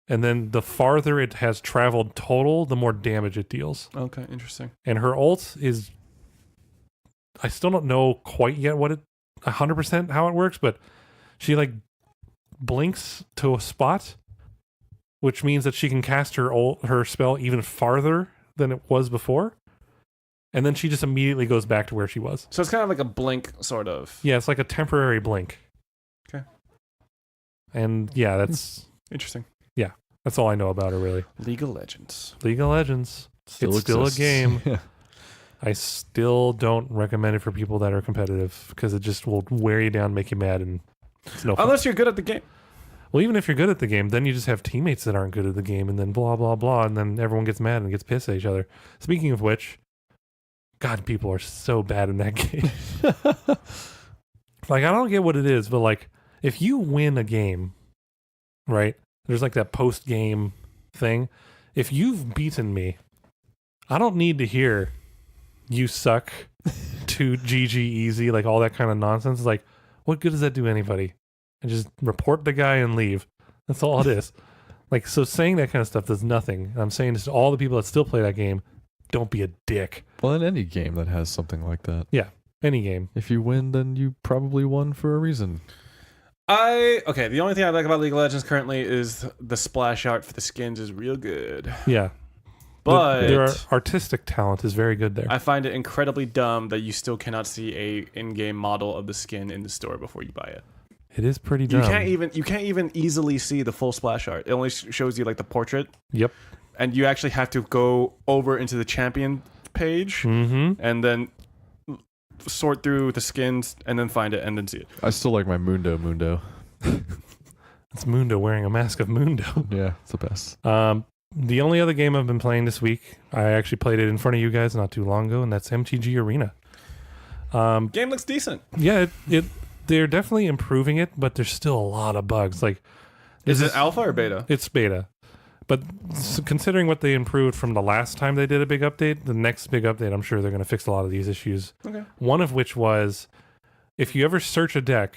and then the farther it has traveled total, the more damage it deals. Okay, interesting. And her ult is... I still don't know quite yet 100% how it works, but she, like, blinks to a spot, which means that she can cast her spell even farther than it was before. And then she just immediately goes back to where she was. So it's kind of like a blink, sort of. Yeah, it's like a temporary blink. Okay. And yeah, that's... Interesting. Yeah, that's all I know about her, really. League of Legends. League of Legends. It's still a game. Yeah. I still don't recommend it for people that are competitive because it just will wear you down, make you mad, and it's no fun. Unless you're good at the game. Well, even if you're good at the game, then you just have teammates that aren't good at the game, and then blah, blah, blah, and then everyone gets mad and gets pissed at each other. Speaking of which... God, people are so bad in that game. Like, I don't get what it is, but, like, if you win a game, right, there's, like, that post-game thing. If you've beaten me, I don't need to hear you suck toot, GG, easy, like all that kind of nonsense. Like, what good does that do anybody? And just report the guy and leave. That's all it is. Like, so saying that kind of stuff does nothing. I'm saying this to all the people that still play that game, don't be a dick. Well, in any game that has something like that. Yeah, any game. If you win, then you probably won for a reason. The only thing I like about League of Legends currently is the splash art for the skins is real good. Yeah. But there are artistic talent is very good there. I find it incredibly dumb that you still cannot see a in-game model of the skin in the store before you buy it. It is pretty dumb. You can't even easily see the full splash art. It only shows you like the portrait. Yep. And you actually have to go over into the champion page and then sort through the skins and then find it and then see it. I still like my Mundo. It's Mundo wearing a mask of Mundo. Yeah, it's the best. The only other game I've been playing this week, I actually played it in front of you guys not too long ago, and that's MTG Arena. Game looks decent. Yeah, they're definitely improving it, but there's still a lot of bugs. Like, is it alpha or beta? It's beta. But considering what they improved from the last time they did a big update, the next big update, I'm sure they're going to fix a lot of these issues. Okay. One of which was, if you ever search a deck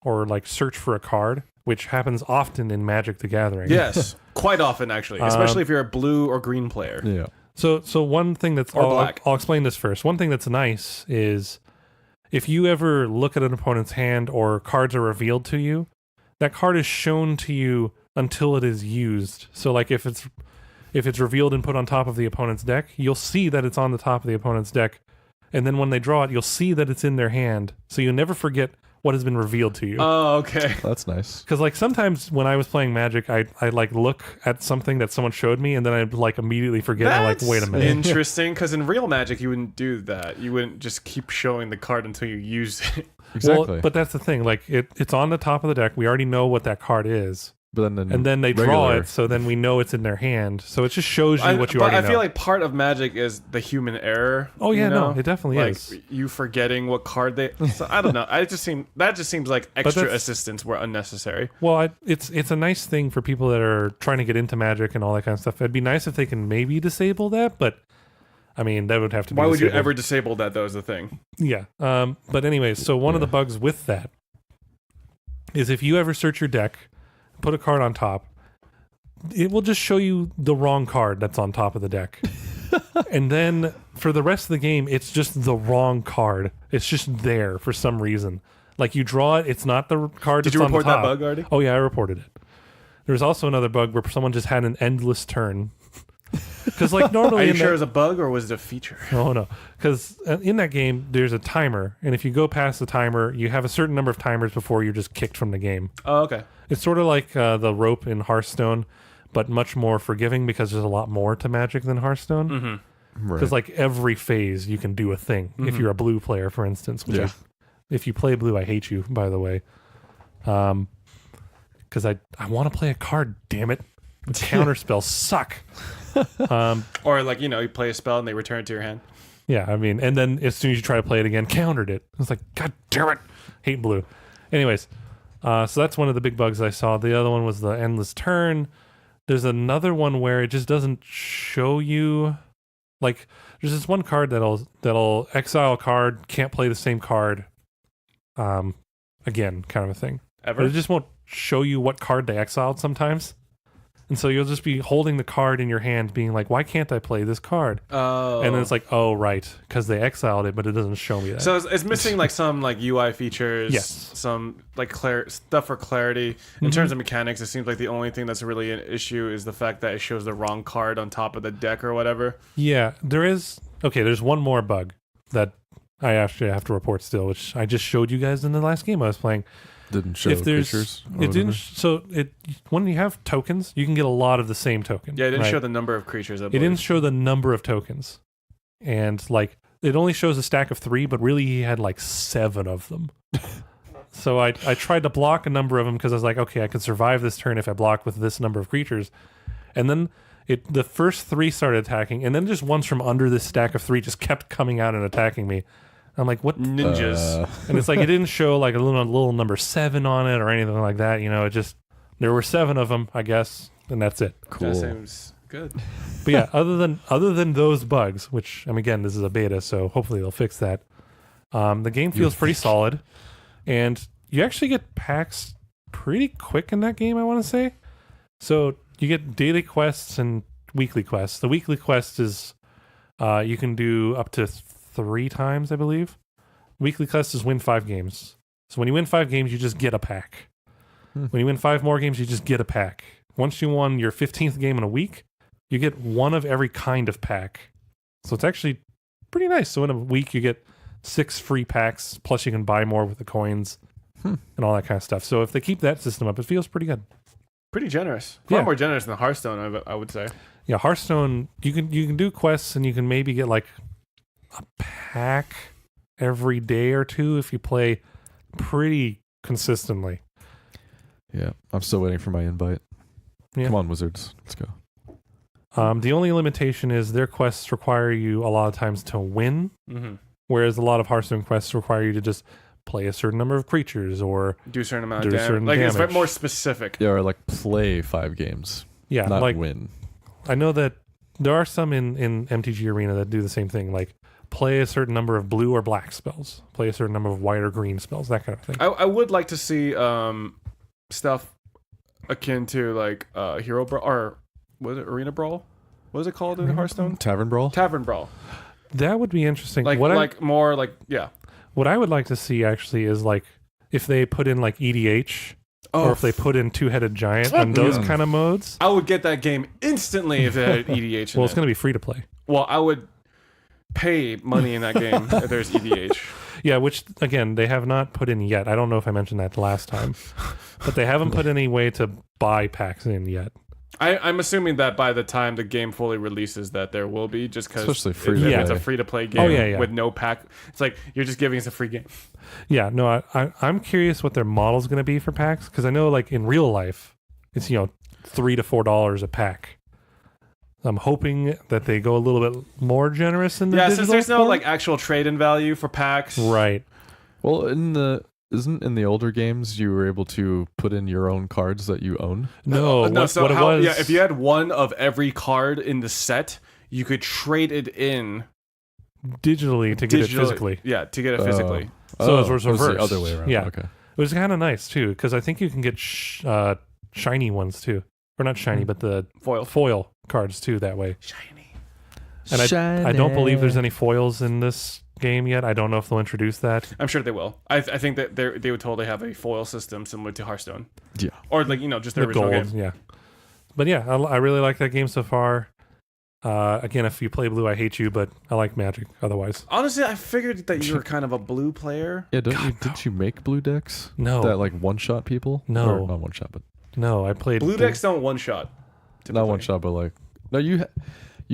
or like search for a card, which happens often in Magic the Gathering. Yes, quite often actually, especially if you're a blue or green player. Yeah. So one thing that's black. I'll explain this first. One thing that's nice is if you ever look at an opponent's hand or cards are revealed to you, that card is shown to you until it is used. So like if it's revealed and put on top of the opponent's deck, you'll see that it's on the top of the opponent's deck. And then when they draw it, you'll see that it's in their hand. So you'll never forget what has been revealed to you. Oh, okay. That's nice. Because like sometimes when I was playing Magic, I like look at something that someone showed me and then I'd like immediately forget. That's I'm like, wait a minute. interesting, because in real Magic you wouldn't do that. You wouldn't just keep showing the card until you use it. Exactly. Well, but that's the thing. Like it's on the top of the deck. We already know what that card is. But then And then they draw it, so then we know it's in their hand. So it just shows you what you already know. I feel like part of Magic is the human error. Oh yeah, you know? no, it definitely like is. you forgetting what card they. So I don't know. That just seems like extra assistance were unnecessary. Well, it's a nice thing for people that are trying to get into Magic and all that kind of stuff. It'd be nice if they can maybe disable that, but I mean that would have to be. Why would disabled. you ever disable that? Though is the thing. Yeah. But anyways, so one of the bugs with that is if you ever search your deck, put a card on top, it will just show you the wrong card that's on top of the deck. And then for the rest of the game, it's just the wrong card. It's just there for some reason. Like you draw it, it's not the card Did that's you on the report that top. bug already? Oh yeah, I reported it. There's also another bug where someone just had an endless turn. Because like normally Are you in sure that- it was a bug or was it a feature? Oh no, because in that game there's a timer, and if you go past the timer, you have a certain number of timers before you're just kicked from the game. Oh, okay. It's sort of like the rope in Hearthstone, but much more forgiving because there's a lot more to Magic than Hearthstone. Mm-hmm. Because like every phase you can do a thing. If you're a blue player, for instance, which if you play blue, I hate you, by the way. Because I want to play a card. Damn it, counter spells suck. Or like you play a spell and they return it to your hand. Yeah, I mean, and then as soon as you try to play it again, countered it. I was like, God damn it, hate blue. Anyways, so that's one of the big bugs I saw. The other one was the endless turn. There's another one where it just doesn't show you. Like, there's this one card that'll exile a card, can't play the same card, again, kind of a thing. Ever? But it just won't show you what card they exiled sometimes. And so you'll just be holding the card in your hand being like, why can't I play this card? Oh. And then it's like, oh, right, because they exiled it, but it doesn't show me that. So it's missing like some like UI features, Yes. some like stuff for clarity. In terms of mechanics, it seems like the only thing that's really an issue is the fact that it shows the wrong card on top of the deck or whatever. Yeah, there is. Okay, there's one more bug that I actually have to report still, which I just showed you guys in the last game I was playing. Didn't show If there's, pictures. it didn't. So it when you have tokens, you can get a lot of the same token. Yeah, it didn't right? show the number of creatures. I It didn't believe. show the number of tokens, and like it only shows a stack of 3, but really he had like 7 of them. So I tried to block a number of them because I was like, okay, I could survive this turn if I block with this number of creatures, and then the first 3 started attacking, and then just ones from under this stack of 3 just kept coming out and attacking me. I'm like, what? Ninjas. And it's like it didn't show like a little number 7 on it or anything like that. It just there were 7 of them, I guess, and that's it. Cool. That seems good. But yeah, other than those bugs, which again, this is a beta, so hopefully they'll fix that. The game feels pretty solid, and you actually get packs pretty quick in that game, I want to say. So you get daily quests and weekly quests. The weekly quest is you can do up to 3 times, I believe. Weekly quest is win 5 games. So when you win 5 games, you just get a pack. When you win 5 more games, you just get a pack. Once you won your 15th game in a week, you get one of every kind of pack. So it's actually pretty nice. So in a week, you get 6 free packs, plus you can buy more with the coins and all that kind of stuff. So if they keep that system up, it feels pretty good. Pretty generous. Far more generous than Hearthstone, I would say. Yeah, Hearthstone, you can do quests and you can maybe get like a pack every day or 2 if you play pretty consistently. Yeah, I'm still waiting for my invite. Yeah. Come on, Wizards. Let's go. The only limitation is their quests require you a lot of times to win, whereas a lot of Hearthstone quests require you to just play a certain number of creatures or do a certain amount of do damage. certain Like it's damage. more specific. Yeah, or like play 5 games. Yeah, not like win. I know that there are some in MTG Arena that do the same thing, like play a certain number of blue or black spells, play a certain number of white or green spells, that kind of thing. I would like to see stuff akin to like Hero Brawl, or was it Arena Brawl? What is it called in Hearthstone? Tavern Brawl? Tavern Brawl. That would be interesting. Like more like yeah. What I would like to see actually is like if they put in like EDH or if they put in Two-Headed Giant and those kind of modes. I would get that game instantly if it had EDH in Well, it's going to be free to play. Well, I would pay money in that game if there's EDH. Yeah, which, again, they have not put in yet. I don't know if I mentioned that last time. But they haven't put any way to buy packs in yet. I'm assuming that by the time the game fully releases that there will be, just because Especially free to it's a play. free-to-play game yeah. with no pack. It's like you're just giving us a free game. Yeah, no, I'm curious what their model's going to be for packs, because I know, like, in real life, it's, $3 to $4 a pack. I'm hoping that they go a little bit more generous in the digital since there's no form. like actual trade-in value for packs. Right. Well, isn't in the older games you were able to put in your own cards that you own? No, No, what it was... Yeah, if you had one of every card in the set, you could trade it in digitally to get it physically. Yeah, to get it physically. So it was the reversed. other way around. Yeah. Okay. It was kind of nice, too, because I think you can get shiny ones, too. Or not shiny, but the foil cards, too, that way. Shiny. And I don't believe there's any foils in this game yet. I don't know if they'll introduce that. I'm sure they will. I think that they would totally have a foil system similar to Hearthstone. Yeah. Or like, just the The original gold, game. yeah. But yeah, I really like that game so far. Again, if you play blue, I hate you, but I like Magic otherwise. Honestly, I figured that you were kind of a blue player. Yeah, didn't you make blue decks? No. That like one-shot people? No. Or not one-shot, but... No, I played... Blue decks don't one-shot. Not one-shot, but like... No, you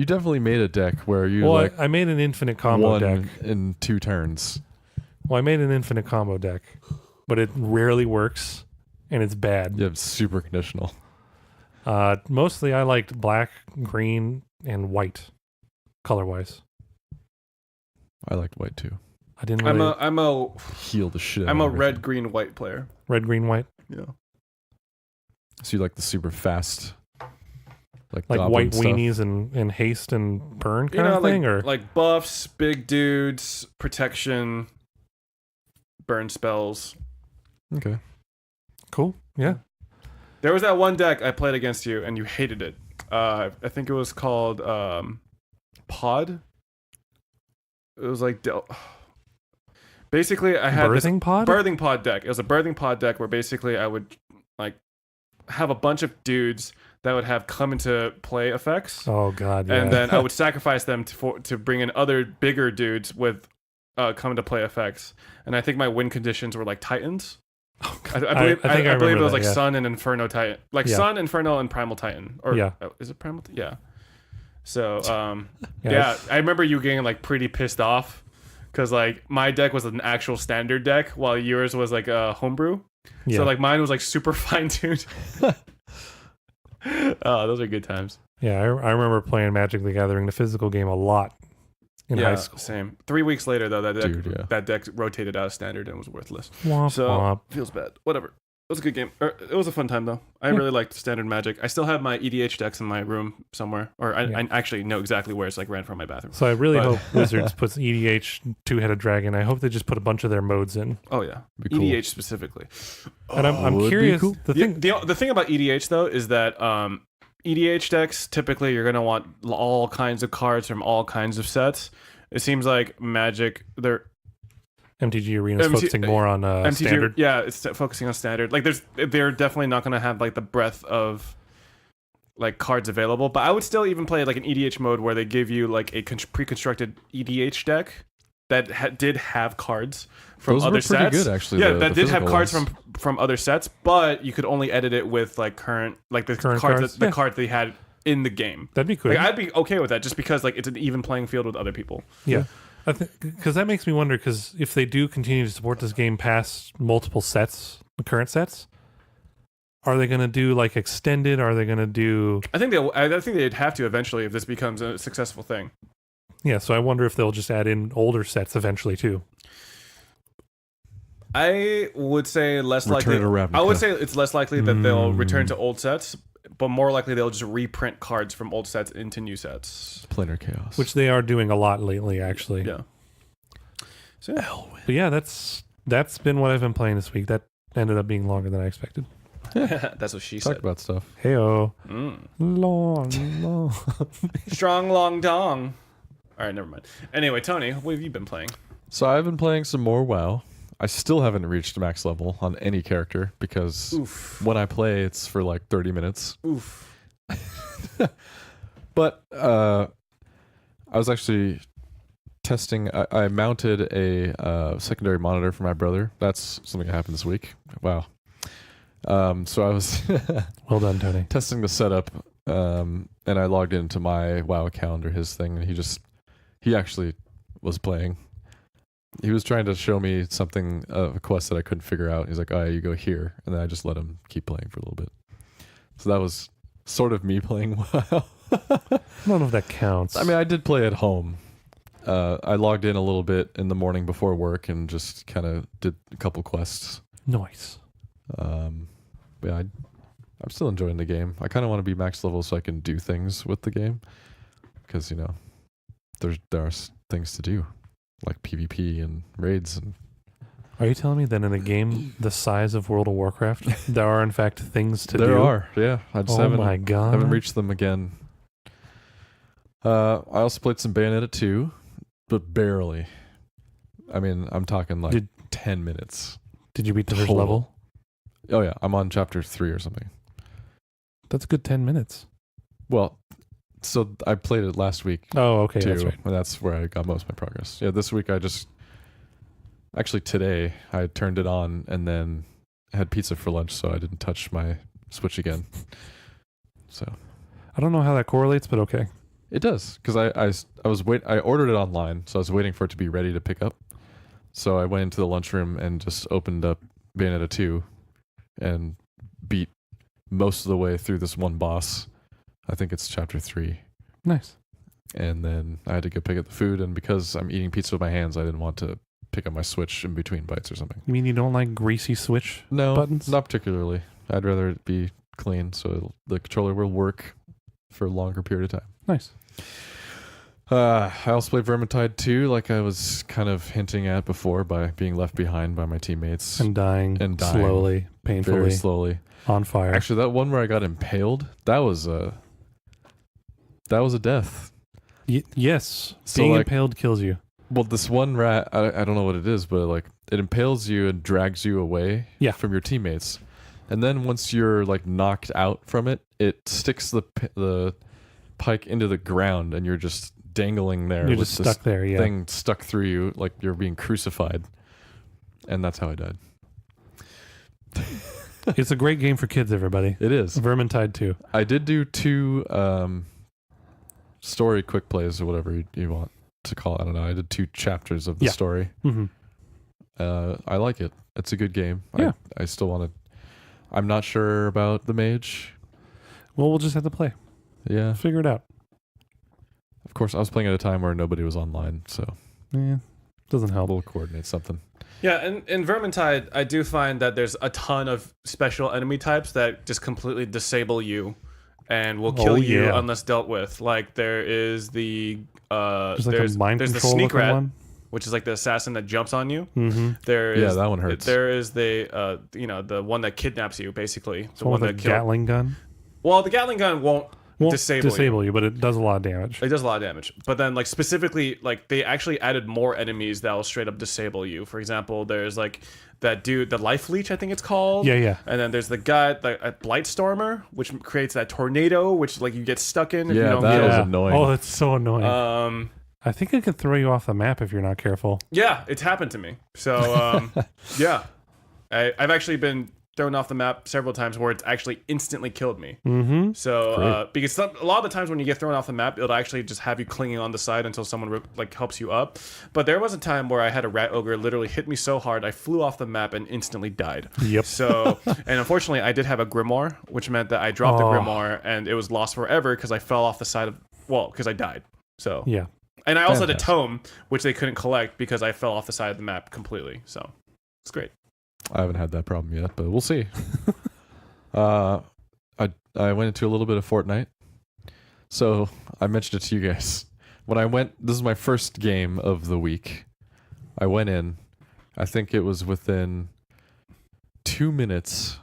definitely made a deck where you Well, I made an infinite combo won deck. in 2 turns. Well, I made an infinite combo deck, but it rarely works, and it's bad. Yeah, it's super conditional. Mostly I liked black, green, and white, color-wise. I liked white too. I didn't really... I'm a Heal the shit. I'm out a of red, everything. green, white player. Red, green, white. Yeah. So you like the super fast, like Like goblin white stuff? weenies and haste and burn kind of like, thing? Or like buffs, big dudes, protection, burn spells. Okay. Cool. Yeah. There was that one deck I played against you, and you hated it. I think it was called Pod. It was like basically I had Birthing pod? birthing pod deck. It was a birthing pod deck where basically I would like have a bunch of dudes that would have come into play effects, Oh, God, yeah. and then I would sacrifice them to bring in other bigger dudes with come into play effects. And I think my win conditions were like Titans. I believe I it remember was that, like yeah. Sun and Inferno Titan, like Yeah. Sun, Inferno, and Primal Titan. Or Yeah. is it Primal? Yeah. So Yeah. yeah, I remember you getting like pretty pissed off because like my deck was an actual standard deck while yours was like a homebrew. Yeah. So like mine was like super fine tuned. Oh, those are good times. Yeah, I remember playing Magic the Gathering, the physical game, a lot in high school. Same. 3 weeks later though, that deck Dude, yeah. that deck rotated out of standard and was worthless. Womp So womp. feels bad. Whatever. was a good game. It was a fun time though. I really liked Standard Magic. I still have my EDH decks in my room somewhere, or I actually know exactly where it's like ran from my bathroom. So I really hope Wizards puts EDH two-headed dragon. I hope they just put a bunch of their modes in. Oh yeah, Cool. EDH specifically. And I'm would be curious. cool. The The thing about EDH though is that EDH decks typically you're gonna want all kinds of cards from all kinds of sets. It seems like Magic MTG Arena is focusing more on MTG, standard. Yeah, it's focusing on standard. Like they're definitely not gonna have like the breadth of like cards available. But I would still even play like an EDH mode where they give you like a pre-constructed EDH deck that did have cards from Those other were pretty sets. good, actually. Yeah, the that did have physical cards ones. from other sets, but you could only edit it with like current cards cards? the Yeah. cards they had in the game. That'd be cool. Like I'd be okay with that just because like it's an even playing field with other people. Yeah. I think because that makes me wonder, because if they do continue to support this game past multiple sets, the current sets, are they going to do like extended? Are they going to do? I think they'd have to eventually if this becomes a successful thing. Yeah, so I wonder if they'll just add in older sets eventually too. I would say less Return likely. to Ravnica. I would say it's less likely that they'll return to old sets, but more likely they'll just reprint cards from old sets into new sets. Planar Chaos. Which they are doing a lot lately, actually. Yeah. So yeah. But yeah, that's been what I've been playing this week. That ended up being longer than I expected. That's what she Talk said. about stuff. Heyo. Mm. Long. Strong long dong. All right, never mind. Anyway, Tony, what have you been playing? So I've been playing some more WoW. I still haven't reached max level on any character because when I play, it's for like 30 minutes. Oof. But I was actually testing. I mounted a secondary monitor for my brother. That's something that happened this week. Wow. So I was Well done, Tony. testing the setup, and I logged into my WoW account or his thing, and he actually was playing. He was trying to show me something, a quest that I couldn't figure out. He's like, "Oh, you go here," and then I just let him keep playing for a little bit. So that was sort of me playing WoW. I don't know if that counts. I mean, I did play at home. I logged in a little bit in the morning before work and just kind of did a couple quests. Nice. But yeah, I'm still enjoying the game. I kind of want to be max level so I can do things with the game, because there are things to do, like PvP and raids. And Are you telling me that in a game the size of World of Warcraft, there are in fact things to do? there are, yeah. I just my god! haven't reached them again. I also played some Bayonetta 2, but barely. I mean, I'm talking like 10 minutes. Did you beat the first Total. level? Oh yeah, I'm on chapter 3 or something. That's a good 10 minutes. Well, so I played it last week Oh, okay, too, that's right. and that's where I got most of my progress. Yeah, this week actually today I turned it on and then had pizza for lunch, so I didn't touch my Switch again. So I don't know how that correlates, but okay. it does, because I ordered it online, so I was waiting for it to be ready to pick up. So I went into the lunchroom and just opened up Bayonetta 2 and beat most of the way through this one boss. I think it's chapter 3. Nice. And then I had to go pick up the food, and because I'm eating pizza with my hands, I didn't want to pick up my Switch in between bites or something. You mean you don't like greasy Switch buttons? Not particularly. I'd rather it be clean so the controller will work for a longer period of time. Nice. I also played Vermintide 2, like I was kind of hinting at before, by being left behind by my teammates. And dying slowly, painfully, very slowly. on fire. Actually, that one where I got impaled, that was a death. Yes. So, Being like, impaled kills you. Well, this one rat, I don't know what it is, but like it impales you and drags you away from your teammates. And then once you're like knocked out from it, it sticks the pike into the ground, and you're just dangling there. You're with just this stuck there, yeah. thing stuck through you, like you're being crucified. And that's how I died. It's a great game for kids, everybody. It is. Vermintide 2. I did do 2 story quick plays or whatever you want to call it. I don't know. I did 2 chapters of the story. Mm-hmm. I like it. It's a good game. Yeah. I still want to. I'm not sure about the mage. Well, we'll just have to play. Yeah. Figure it out. Of course, I was playing at a time where nobody was online, so Yeah. Doesn't help. we'll coordinate something. Yeah, and in Vermintide, I do find that there's a ton of special enemy types that just completely disable you and will kill you yeah. unless dealt with. Like there is the There's like a mind there's the control sneak looking rat, one. which is like the assassin that jumps on you. Mm-hmm. There is that one hurts. There is the the one that kidnaps you, basically. The one with a that Gatling gun. Well, the Gatling gun won't disable you, but it does a lot of damage. It does a lot of damage. But then, like, specifically, like, they actually added more enemies that will straight up disable you. For example, there's, like, that dude, the Life Leech, I think it's called. Yeah. And then there's the guy, a Blightstormer, which creates that tornado, which, like, you get stuck in if you don't that get was it. annoying. Oh, that's so annoying. I think it could throw you off the map if you're not careful. Yeah, it's happened to me. So, yeah. I've actually been thrown off the map several times where it's actually instantly killed me. Mm-hmm. So because a lot of the times when you get thrown off the map, it'll actually just have you clinging on the side until someone like helps you up. But there was a time where I had a rat ogre literally hit me so hard I flew off the map and instantly died. Yep. So and unfortunately I did have a grimoire, which meant that I dropped the grimoire and it was lost forever because I fell off the side of because I died. So yeah. And I also had a tome which they couldn't collect because I fell off the side of the map completely. So it's great. I haven't had that problem yet, but we'll see. I went into a little bit of Fortnite. So I mentioned it to you guys. When I went, this is my first game of the week. I went in. I think it was within 2 minutes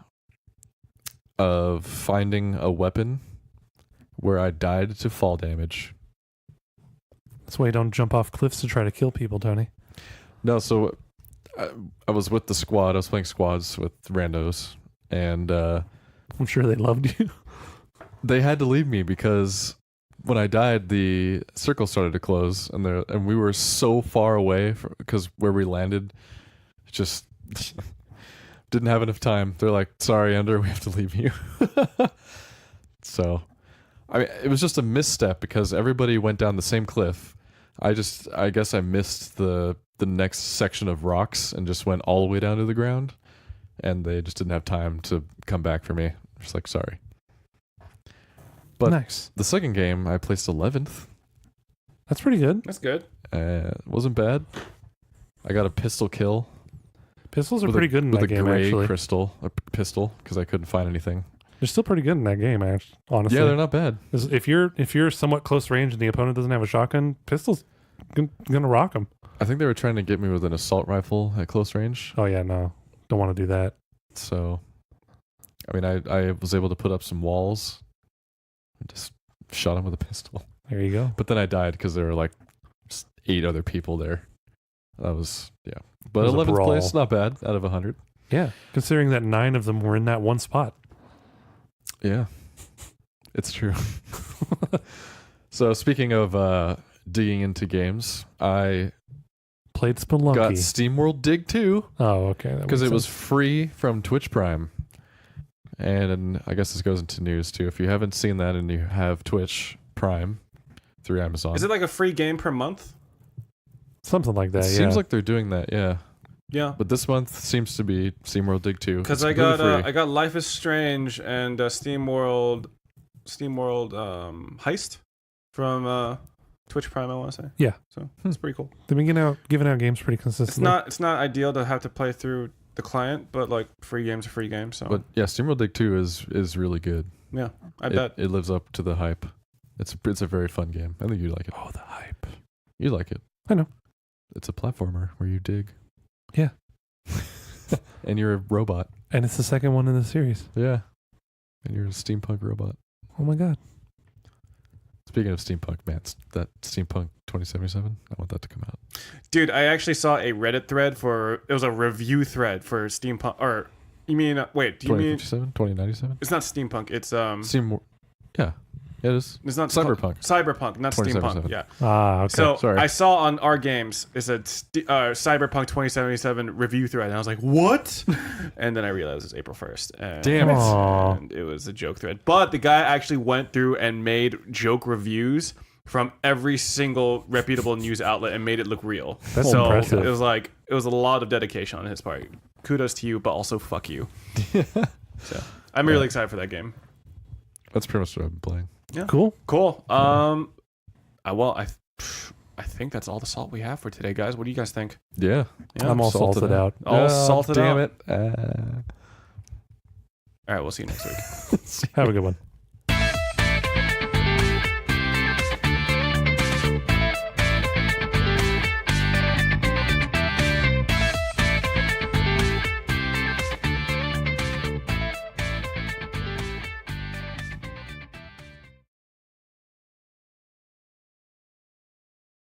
of finding a weapon where I died to fall damage. That's why you don't jump off cliffs to try to kill people, Tony. No, so I was with the squad. I was playing squads with randos, and I'm sure they loved you. they had to leave me because when I died, the circle started to close, and we were so far away because where we landed, just didn't have enough time. They're like, "Sorry, Ender, we have to leave you." So, I mean, it was just a misstep because everybody went down the same cliff. I guess I missed the next section of rocks and just went all the way down to the ground, and they just didn't have time to come back for me. Just like, sorry. But nice. The second game, I placed 11th. That's pretty good. That's good. Wasn't bad. I got a pistol kill. Pistols are pretty good in that game, with a gray actually. pistol, because I couldn't find anything. They're still pretty good in that game, actually, honestly. Yeah, they're not bad. If you're somewhat close range and the opponent doesn't have a shotgun, pistol's gonna rock them. I think they were trying to get me with an assault rifle at close range. Oh yeah, no, don't want to do that. So, I mean, I was able to put up some walls and just shot him with a pistol. There you go. But then I died because there were like just 8 other people there. That was, yeah. But It was a 11th brawl. place, not bad out of 100. Yeah, considering that 9 of them were in that one spot. Yeah, it's true. So speaking of digging into games, I Played Spelunky. got SteamWorld Dig 2 Oh, okay. because it was free from Twitch Prime. And I guess this goes into news too. If you haven't seen that and you have Twitch Prime through Amazon. Is it like a free game per month? something like that. It Yeah. seems like they're doing that, yeah. Yeah. But this month seems to be SteamWorld Dig 2. Because It's I got completely free. I got Life is Strange and SteamWorld Heist from Twitch Prime, I want to say. Yeah. So it's pretty cool. They've been giving out games pretty consistently. It's not ideal to have to play through the client, but like free games are free games. So But yeah, SteamWorld Dig 2 is really good. yeah, I bet. It lives up to the hype. It's a very fun game. I think you like it. Oh, the hype. You like it. I know. It's a platformer where you dig. Yeah. And you're a robot. And it's the second one in the series. Yeah. And you're a steampunk robot. Oh my god. Speaking of steampunk, man, that Steampunk 2077, I want that to come out. Dude, I actually saw a Reddit thread it was a review thread for Steampunk, or you mean, wait, do you mean, 2057? 2097? it's not Steampunk, it's, Yeah. It is. it's not Cyberpunk. Cyberpunk, not Steampunk, 2077. yeah. Ah, okay. So sorry. I saw on our games it said Cyberpunk 2077 review thread, and I was like, "What?" And then I realized it's April 1st. And, Damn it. Aw. And it was a joke thread, but the guy actually went through and made joke reviews from every single reputable news outlet and made it look real. That's so impressive. it was a lot of dedication on his part. Kudos to you, but also fuck you. So I'm really excited for that game. That's pretty much what I've been playing. Yeah. Cool. Cool. I think that's all the salt we have for today, guys. What do you guys think? Yeah. Yeah, I'm all salted out. All salted damn out. it. All right, we'll see you next week. Have a good one.